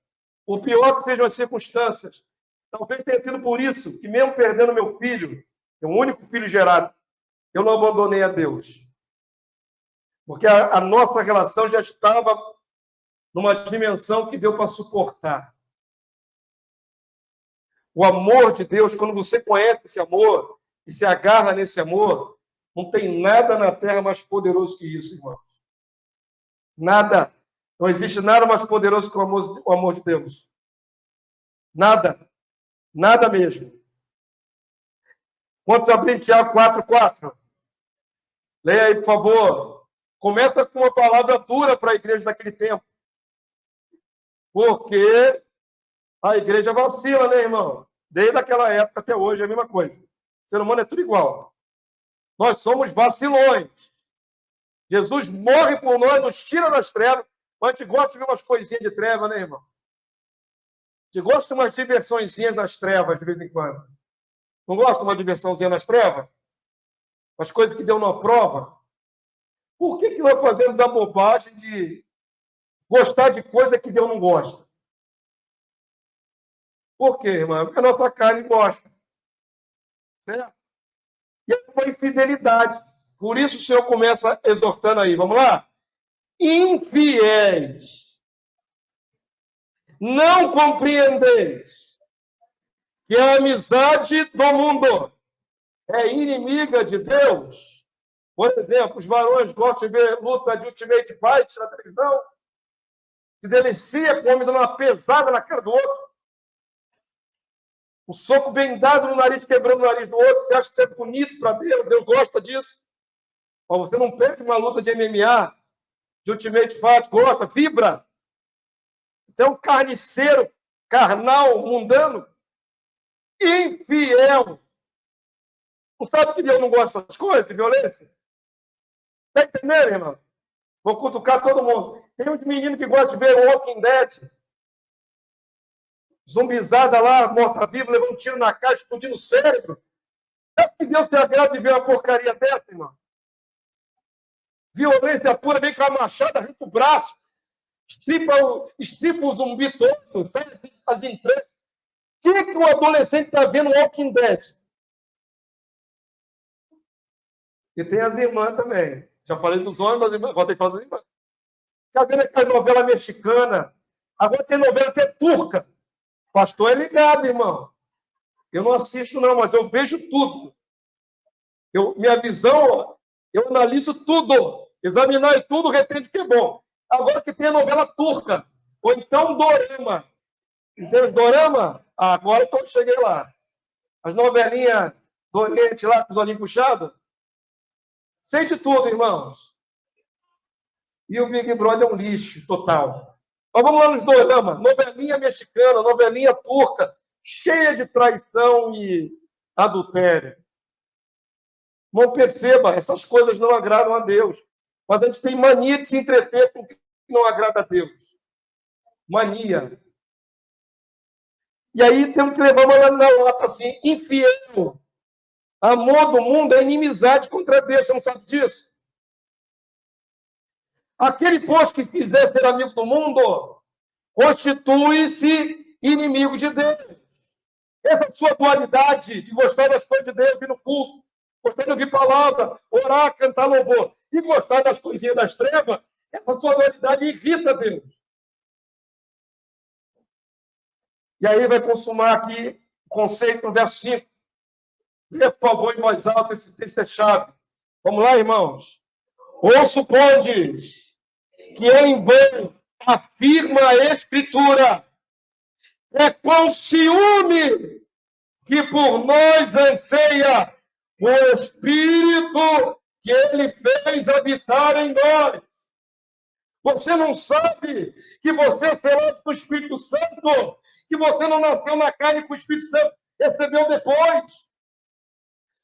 O pior que sejam as circunstâncias. Talvez tenha sido por isso que, mesmo perdendo meu filho, o único filho gerado, eu não abandonei a Deus. Porque a nossa relação já estava numa dimensão que deu para suportar. O amor de Deus, quando você conhece esse amor e se agarra nesse amor, não tem nada na terra mais poderoso que isso, irmão. Nada. Não existe nada mais poderoso que o amor de Deus. Nada. Nada mesmo. Quantos abrem Tiago 4:4? Leia aí, por favor. Começa com uma palavra dura para a igreja daquele tempo. Porque a igreja vacila, né, irmão? Desde aquela época até hoje é a mesma coisa. O ser humano é tudo igual. Nós somos vacilões. Jesus morre por nós, nos tira das trevas, mas a gente gosta de ver umas coisinhas de treva, né, irmão? A gente gosta de umas diversõezinhas das trevas, de vez em quando. Não gosta de uma diversãozinha nas trevas? As coisas que Deus não aprova? Por que nós fazemos a bobagem de gostar de coisa que Deus não gosta? Por quê, irmão? Porque a nossa carne gosta. Certo? E é uma infidelidade. Por isso o Senhor começa exortando aí. Vamos lá? Infiéis. Não compreendeis que a amizade do mundo é inimiga de Deus. Por exemplo, os varões gostam de ver luta de Ultimate Fight na televisão. Se delicia com o homem dando uma pesada na cara do outro. O soco bem dado no nariz, quebrando o nariz do outro. Você acha que isso é bonito para Deus? Deus gosta disso. Mas você não perde uma luta de MMA, de Ultimate Fight, gosta, vibra. Você é um carniceiro, carnal, mundano, infiel. Não sabe que Deus não gosta dessas coisas, de violência? Está entendendo, irmão? Vou cutucar todo mundo. Tem uns meninos que gostam de ver o Walking Dead. Zumbizada lá, morta-viva, levando um tiro na cara, explodindo o cérebro. Sabe que Deus se agrada de ver uma porcaria dessa, irmão? Violência pura, vem com a machada, arranca o braço, estripa o zumbi todo, sabe? As entranhas. O que o adolescente está vendo no Walking Dead? E tem as irmãs também. Já falei dos homens, mas irmãs, voltei a falar das irmãs. Está vendo aquela novela mexicana? Agora tem novela até turca. Pastor é ligado, irmão. Eu não assisto, não, mas eu vejo tudo. Minha visão, eu analiso tudo. Examinar tudo, retende que é bom. Agora que tem a novela turca. Ou então dorama. Entende dorama? Ah, agora eu cheguei lá. As novelinhas do Oriente lá, com os olhinhos puxados. Sei de tudo, irmãos. E o Big Brother é um lixo total. Mas vamos lá nos dorama. Novelinha mexicana, novelinha turca, cheia de traição e adultério. Não perceba, essas coisas não agradam a Deus. Mas a gente tem mania de se entreter com o que não agrada a Deus. Mania. E aí temos que levar uma na lata assim, infiel. Amor do mundo é inimizade contra Deus, você não sabe disso? Aquele, pois, que quiser ser amigo do mundo, constitui-se inimigo de Deus. Essa sua dualidade de gostar das coisas de Deus, vir no culto, gostar de ouvir palavra, orar, cantar louvor, e gostar das coisinhas das trevas, essa sua dualidade irrita Deus. E aí vai consumar aqui o conceito no verso 5. Lê, por favor, em voz alta, esse texto é chave. Vamos lá, irmãos. Ou supondes que em vão afirma a Escritura, é com ciúme que por nós anseia o Espírito que ele fez habitar em nós. Você não sabe que você é selado com o Espírito Santo, que você não nasceu na carne com o Espírito Santo, recebeu depois.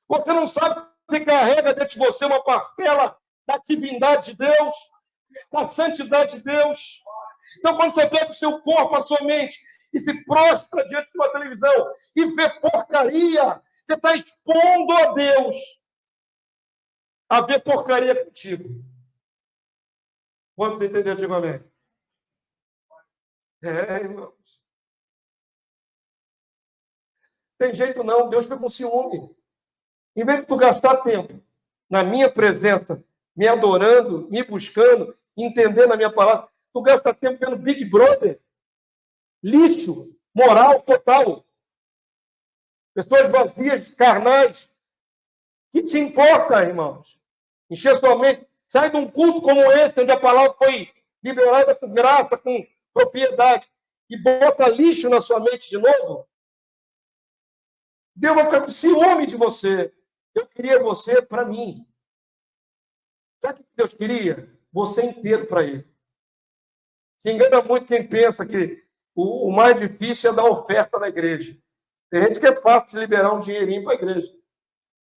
Você não sabe que carrega dentro de você uma parcela da divindade de Deus, da santidade de Deus. Então, quando você pega o seu corpo, a sua mente, e se prostra diante de uma televisão e vê porcaria, você está expondo a Deus a ver porcaria contigo. Quantos entenderam? Digo amém. Irmãos. Tem jeito não, Deus fica com ciúme. Em vez de tu gastar tempo na minha presença, me adorando, me buscando, entendendo a minha palavra, tu gasta tempo vendo Big Brother. Lixo, moral total. Pessoas vazias, carnais. Que te importa, irmãos? Encher sua mente. Sai de um culto como esse, onde a palavra foi liberada com graça, com propriedade, e bota lixo na sua mente de novo. Deus vai ficar com ciúme de você. Eu queria você para mim. Sabe o que Deus queria? Você inteiro para Ele. Se engana muito quem pensa que o mais difícil é dar oferta na igreja. Tem gente que é fácil de liberar um dinheirinho para a igreja.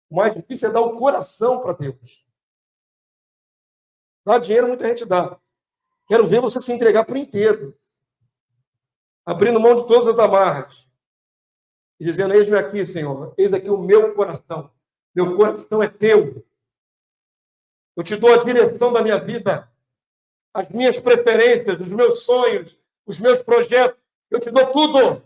O mais difícil é dar o coração para Deus. Dar dinheiro muita gente dá. Quero ver você se entregar por inteiro. Abrindo mão de todas as amarras. E dizendo, eis-me aqui, Senhor. Eis aqui o meu coração. Meu coração é teu. Eu te dou a direção da minha vida. As minhas preferências, os meus sonhos, os meus projetos. Eu te dou tudo.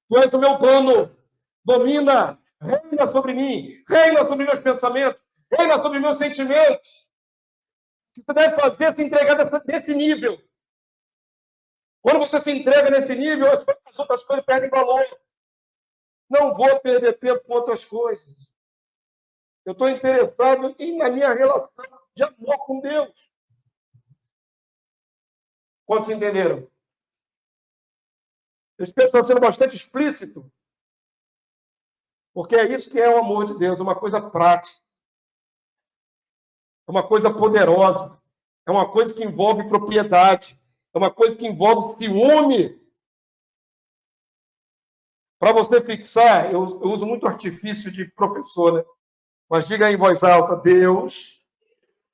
Tu és o meu dono. Domina. Reina sobre mim. Reina sobre meus pensamentos. Reina sobre meus sentimentos. O que você deve fazer é se entregar nesse nível. Quando você se entrega nesse nível, as outras coisas perdem valor. Não vou perder tempo com outras coisas. Eu estou interessado na minha relação de amor com Deus. Quantos entenderam? Esse texto está sendo bastante explícito. Porque é isso que é o amor de Deus, é uma coisa prática. É uma coisa poderosa. É uma coisa que envolve propriedade. É uma coisa que envolve ciúme. Para você fixar, eu uso muito artifício de professor, né? Mas diga aí em voz alta, Deus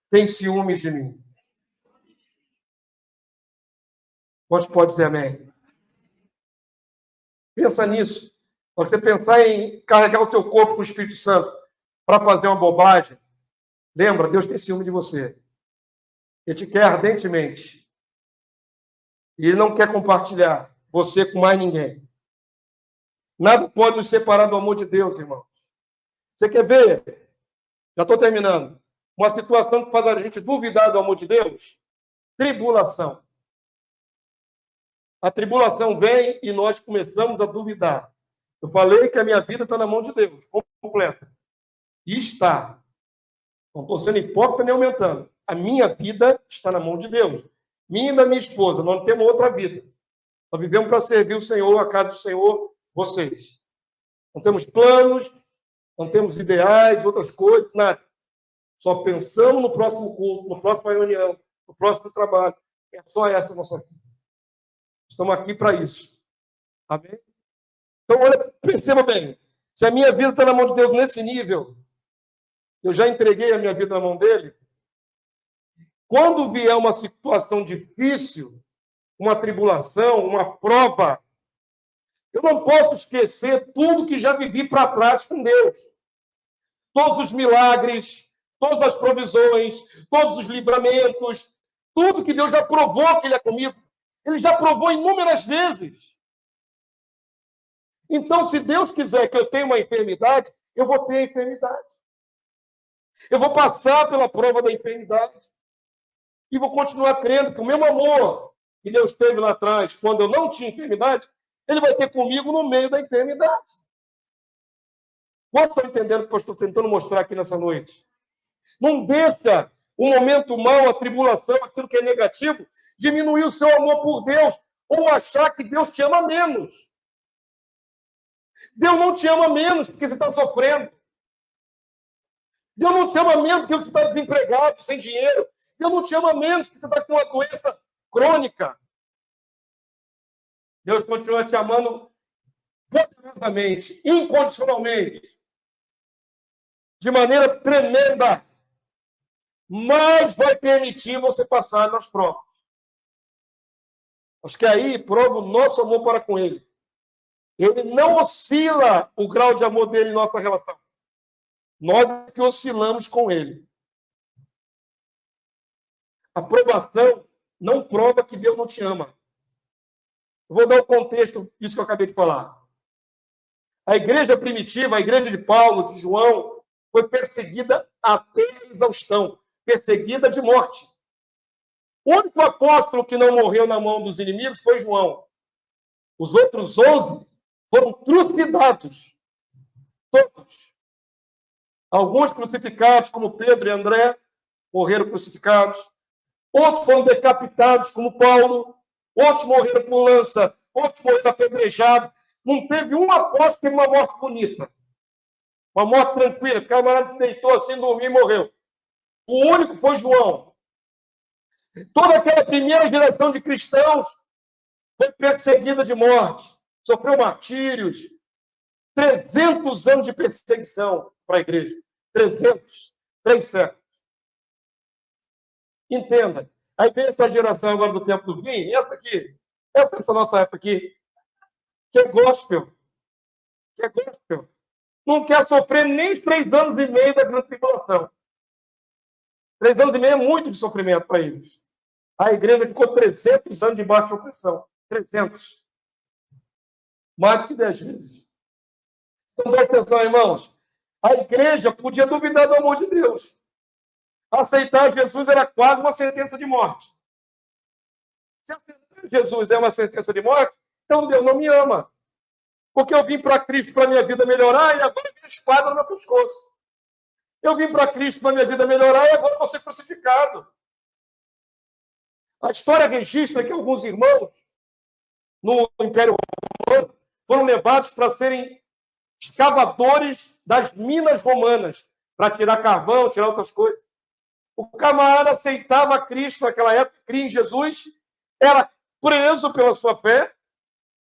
tem ciúmes de mim. Pode dizer amém? Pensa nisso. Você pensar em carregar o seu corpo com o Espírito Santo para fazer uma bobagem, lembra, Deus tem ciúme de você. Ele te quer ardentemente. E Ele não quer compartilhar você com mais ninguém. Nada pode nos separar do amor de Deus, irmãos. Você quer ver? Já estou terminando. Uma situação que faz a gente duvidar do amor de Deus? Tribulação. A tribulação vem e nós começamos a duvidar. Eu falei que a minha vida está na mão de Deus, completa. E está. Não estou sendo hipócrita nem aumentando. A minha vida está na mão de Deus. Minha e da minha esposa, nós não temos outra vida. Nós vivemos para servir o Senhor, a casa do Senhor, vocês. Não temos planos, não temos ideais, outras coisas, nada. Só pensamos no próximo culto, no próximo reunião, no próximo trabalho. É só essa a nossa vida. Estamos aqui para isso. Amém? Então, olha, perceba bem. Se a minha vida está na mão de Deus nesse nível, eu já entreguei a minha vida na mão dele. Quando vier uma situação difícil, uma tribulação, uma prova, eu não posso esquecer tudo que já vivi para trás com Deus. Todos os milagres, todas as provisões, todos os livramentos, tudo que Deus já provou que Ele é comigo. Ele já provou inúmeras vezes. Então, se Deus quiser que eu tenha uma enfermidade, eu vou ter a enfermidade. Eu vou passar pela prova da enfermidade. E vou continuar crendo que o mesmo amor que Deus teve lá atrás, quando eu não tinha enfermidade, Ele vai ter comigo no meio da enfermidade. Vocês estão entendendo o que eu estou tentando mostrar aqui nessa noite? Não deixa o momento mau, a tribulação, aquilo que é negativo, diminuir o seu amor por Deus ou achar que Deus te ama menos. Deus não te ama menos porque você está sofrendo. Deus não te ama menos porque você está desempregado, sem dinheiro. Deus não te ama menos porque você está com uma doença crônica. Deus continua te amando poderosamente, incondicionalmente, de maneira tremenda, mas vai permitir você passar nas provas. Acho que aí prova o nosso amor para com Ele. Ele não oscila o grau de amor dele em nossa relação. Nós é que oscilamos com Ele. A provação não prova que Deus não te ama. Eu vou dar o contexto disso que eu acabei de falar. A igreja primitiva, a igreja de Paulo, de João, foi perseguida até a exaustão, perseguida de morte. O único apóstolo que não morreu na mão dos inimigos foi João. Os outros 11 foram trucidados. Todos. Alguns crucificados, como Pedro e André, morreram crucificados. Outros foram decapitados, como Paulo. Outros morreram por lança. Outros morreram apedrejados. Não teve um apóstolo que teve uma morte bonita. Uma morte tranquila. O camarada se deitou assim, dormiu e morreu. O único foi João. Toda aquela primeira geração de cristãos foi perseguida de morte. Sofreu martírios. 300 anos de perseguição para a igreja. 300. 3 séculos. Entenda. Aí vem essa geração agora do tempo do vinho, essa nossa época aqui, que é gospel. Não quer sofrer nem os 3 anos e meio da grande tribulação. 3 anos e meio é muito de sofrimento para eles. A igreja ficou 300 anos debaixo de opressão. 300. Mais do que 10 vezes. Então, presta atenção, irmãos. A igreja podia duvidar do amor de Deus. Aceitar Jesus era quase uma sentença de morte. Se aceitar Jesus é uma sentença de morte, então Deus não me ama. Porque eu vim para Cristo para minha vida melhorar e agora minha espada no meu pescoço. Eu vim para Cristo para minha vida melhorar e agora vou ser crucificado. A história registra que alguns irmãos no Império Romano foram levados para serem escavadores das minas romanas, para tirar carvão, tirar outras coisas. O camarada aceitava Cristo naquela época, cria em Jesus, era preso pela sua fé,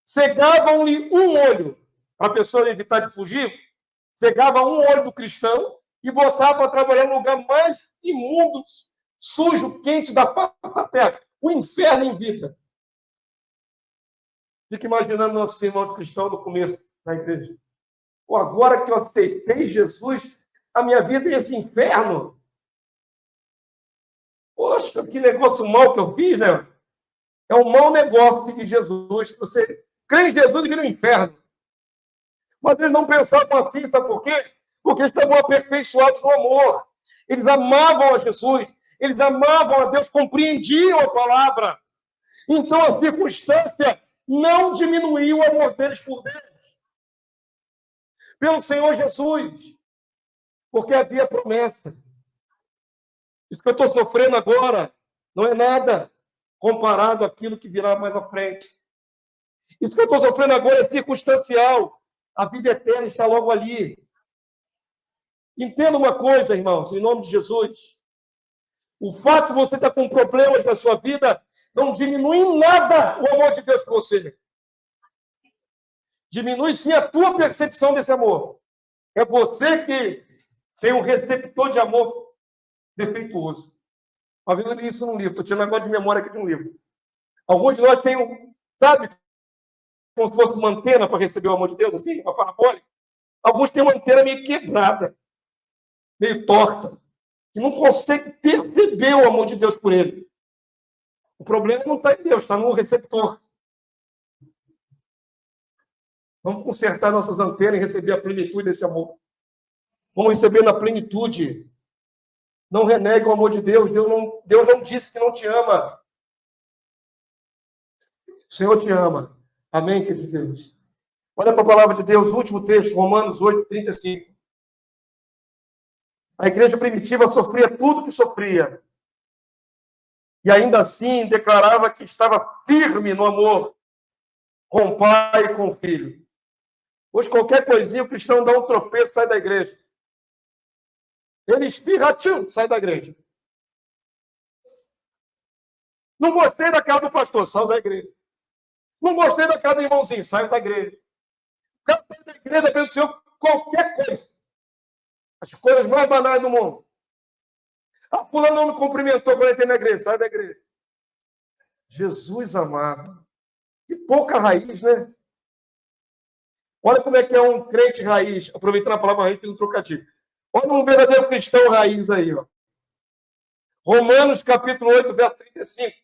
cegavam-lhe um olho, para a pessoa evitar de fugir, cegava um olho do cristão e botava para trabalhar no lugar mais imundo, sujo, quente da face da terra, o inferno em vida. Fica imaginando nossos irmãos cristãos no começo da igreja. Pô, agora que eu aceitei Jesus, a minha vida é esse inferno. Poxa, que negócio mau que eu fiz, né? É um mau negócio de Jesus. Você crê em Jesus e vira um inferno. Mas eles não pensavam assim, sabe por quê? Porque eles estavam aperfeiçoados no amor. Eles amavam a Jesus. Eles amavam a Deus, compreendiam a palavra. Então a circunstância não diminuiu o amor deles por Deus. Pelo Senhor Jesus. Porque havia promessa. Isso que eu estou sofrendo agora não é nada comparado àquilo que virá mais à frente. Isso que eu estou sofrendo agora é circunstancial. A vida eterna está logo ali. Entenda uma coisa, irmãos, em nome de Jesus. O fato de você estar com problemas na sua vida não diminui em nada o amor de Deus por você. Diminui sim a tua percepção desse amor. É você que tem um receptor de amor defeituoso. Uma vez eu li isso num livro, estou tirando agora de memória aqui de um livro. Alguns de nós têm sabe, como se fosse uma antena para receber o amor de Deus, assim, uma parabólica. Alguns têm uma antena meio quebrada, meio torta, e não consegue perceber o amor de Deus por ele. O problema não está em Deus, está no receptor. Vamos consertar nossas antenas e receber a plenitude desse amor. Vamos receber na plenitude. Não renegue o amor de Deus. Deus não disse que não te ama. O Senhor te ama. Amém, querido Deus? Olha para a palavra de Deus, último texto, Romanos 8:35. A igreja primitiva sofria tudo que sofria. E ainda assim declarava que estava firme no amor com o pai e com o filho. Hoje, qualquer coisinha, o cristão dá um tropeço e sai da igreja. Ele espirra, tchum, sai da igreja. Não gostei da cara do pastor, sai da igreja. Não gostei da cara do irmãozinho, sai da igreja. O cara sai da igreja pelo Senhor qualquer coisa. As coisas mais banais do mundo. A fulana não me cumprimentou quando eu entrei na igreja, sai da igreja. Jesus amado. Que pouca raiz, né? Olha como é que é um crente raiz. Aproveitando a palavra raiz, fiz um trocadilho. Olha um verdadeiro cristão raiz aí, ó. Romanos, capítulo 8, verso 35.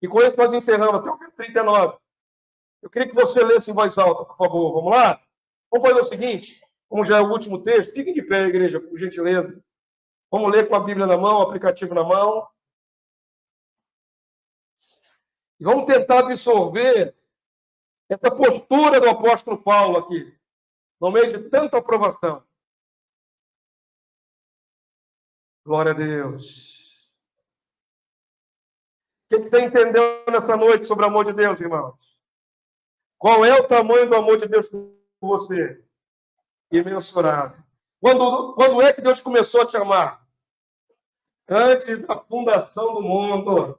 E com isso nós encerramos até o verso 39. Eu queria que você lesse em voz alta, por favor. Vamos lá? Vamos fazer o seguinte, como já é o último texto, fiquem de pé, igreja, por gentileza. Vamos ler com a Bíblia na mão, o aplicativo na mão. E vamos tentar absorver essa postura do apóstolo Paulo aqui, no meio de tanta aprovação. Glória a Deus. O que você entendeu nessa noite sobre o amor de Deus, irmãos? Qual é o tamanho do amor de Deus por você? Imensurável. Quando é que Deus começou a te amar? Antes da fundação do mundo.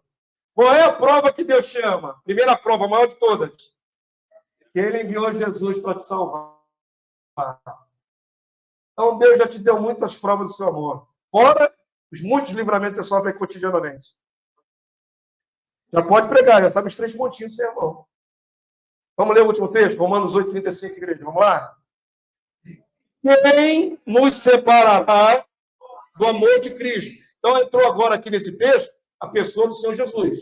Qual é a prova que Deus te ama? Primeira prova, a maior de todas. Que Ele enviou Jesus para te salvar. Então Deus já te deu muitas provas do seu amor. Fora os muitos livramentos que você sofre cotidianamente. Já pode pregar, já sabe os 3 pontinhos do sermão. Vamos ler o último texto? Romanos 8:35, igreja. Vamos lá? Quem nos separará do amor de Cristo? Então entrou agora aqui nesse texto a pessoa do Senhor Jesus.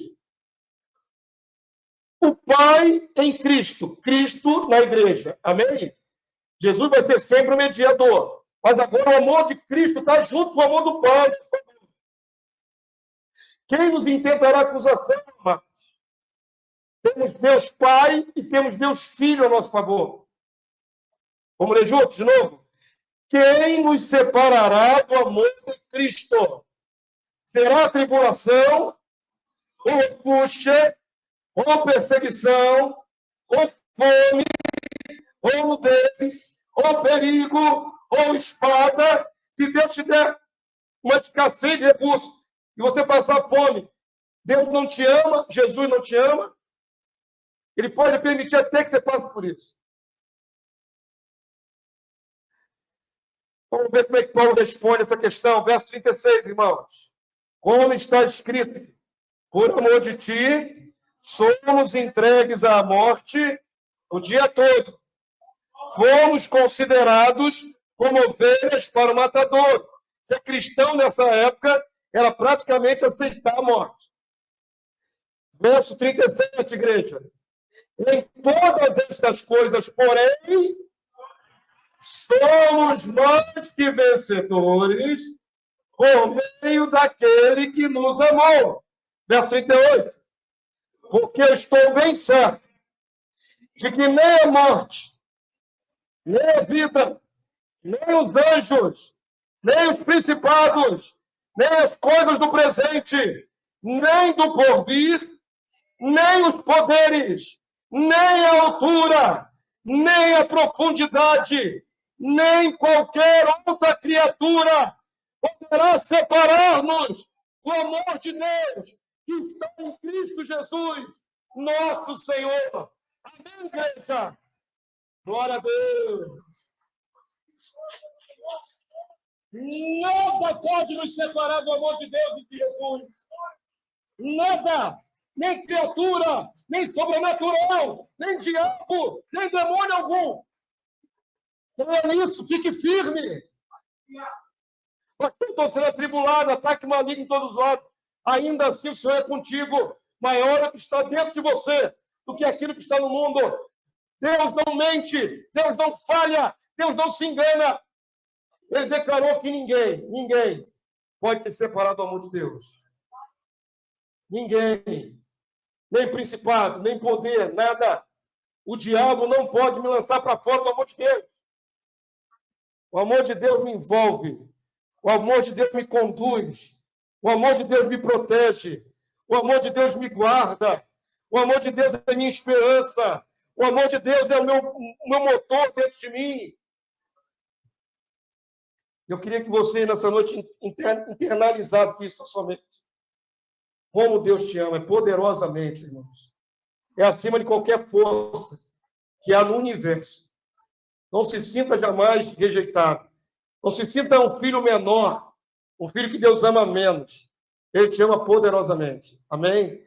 O Pai em Cristo, Cristo na igreja. Amém? Jesus vai ser sempre o mediador. Mas agora o amor de Cristo está junto com o amor do Pai. Quem nos intentará acusação, irmãos? Temos Deus Pai e temos Deus Filho a nosso favor. Vamos ler juntos de novo? Quem nos separará do amor de Cristo? Será a tribulação, ou angústia, ou perseguição, ou fome, ou nudez, ou perigo, ou espada. Se Deus te der uma escassez de recursos e você passar fome, Deus não te ama, Jesus não te ama, Ele pode permitir até que você passe por isso. Vamos ver como é que Paulo responde essa questão. Verso 36, irmãos. Como está escrito, por amor de ti, somos entregues à morte o dia todo. Fomos considerados como ovelhas para o matador. Ser cristão nessa época era praticamente aceitar a morte. Verso 37, igreja. Em todas estas coisas, porém, somos mais que vencedores por meio daquele que nos amou. Verso 38. Porque eu estou bem certo de que nem a morte, nem a vida, nem os anjos, nem os principados, nem as coisas do presente, nem do porvir, nem os poderes, nem a altura, nem a profundidade, nem qualquer outra criatura poderá separar-nos do amor de Deus que está em Cristo Jesus, nosso Senhor. Amém, igreja? Glória a Deus. Nada pode nos separar do amor de Deus em Jesus. Nada. Nem criatura, nem sobrenatural, nem diabo, nem demônio algum. Creia nisso, fique firme. Mas eu estou sendo atribulado, ataque maligno em todos os lados. Ainda assim o Senhor é contigo. Maior é o que está dentro de você do que aquilo que está no mundo. Deus não mente, Deus não falha, Deus não se engana. Ele declarou que ninguém pode te separar do amor de Deus. Ninguém. Nem principado, nem poder, nada. O diabo não pode me lançar para fora do amor de Deus. O amor de Deus me envolve. O amor de Deus me conduz. O amor de Deus me protege. O amor de Deus me guarda. O amor de Deus é a minha esperança. O amor de Deus é o meu motor dentro de mim. Eu queria que você, nessa noite, internalizasse isso somente. Como Deus te ama, é poderosamente, irmãos. É acima de qualquer força que há no universo. Não se sinta jamais rejeitado. Não se sinta um filho menor, um filho que Deus ama menos. Ele te ama poderosamente. Amém?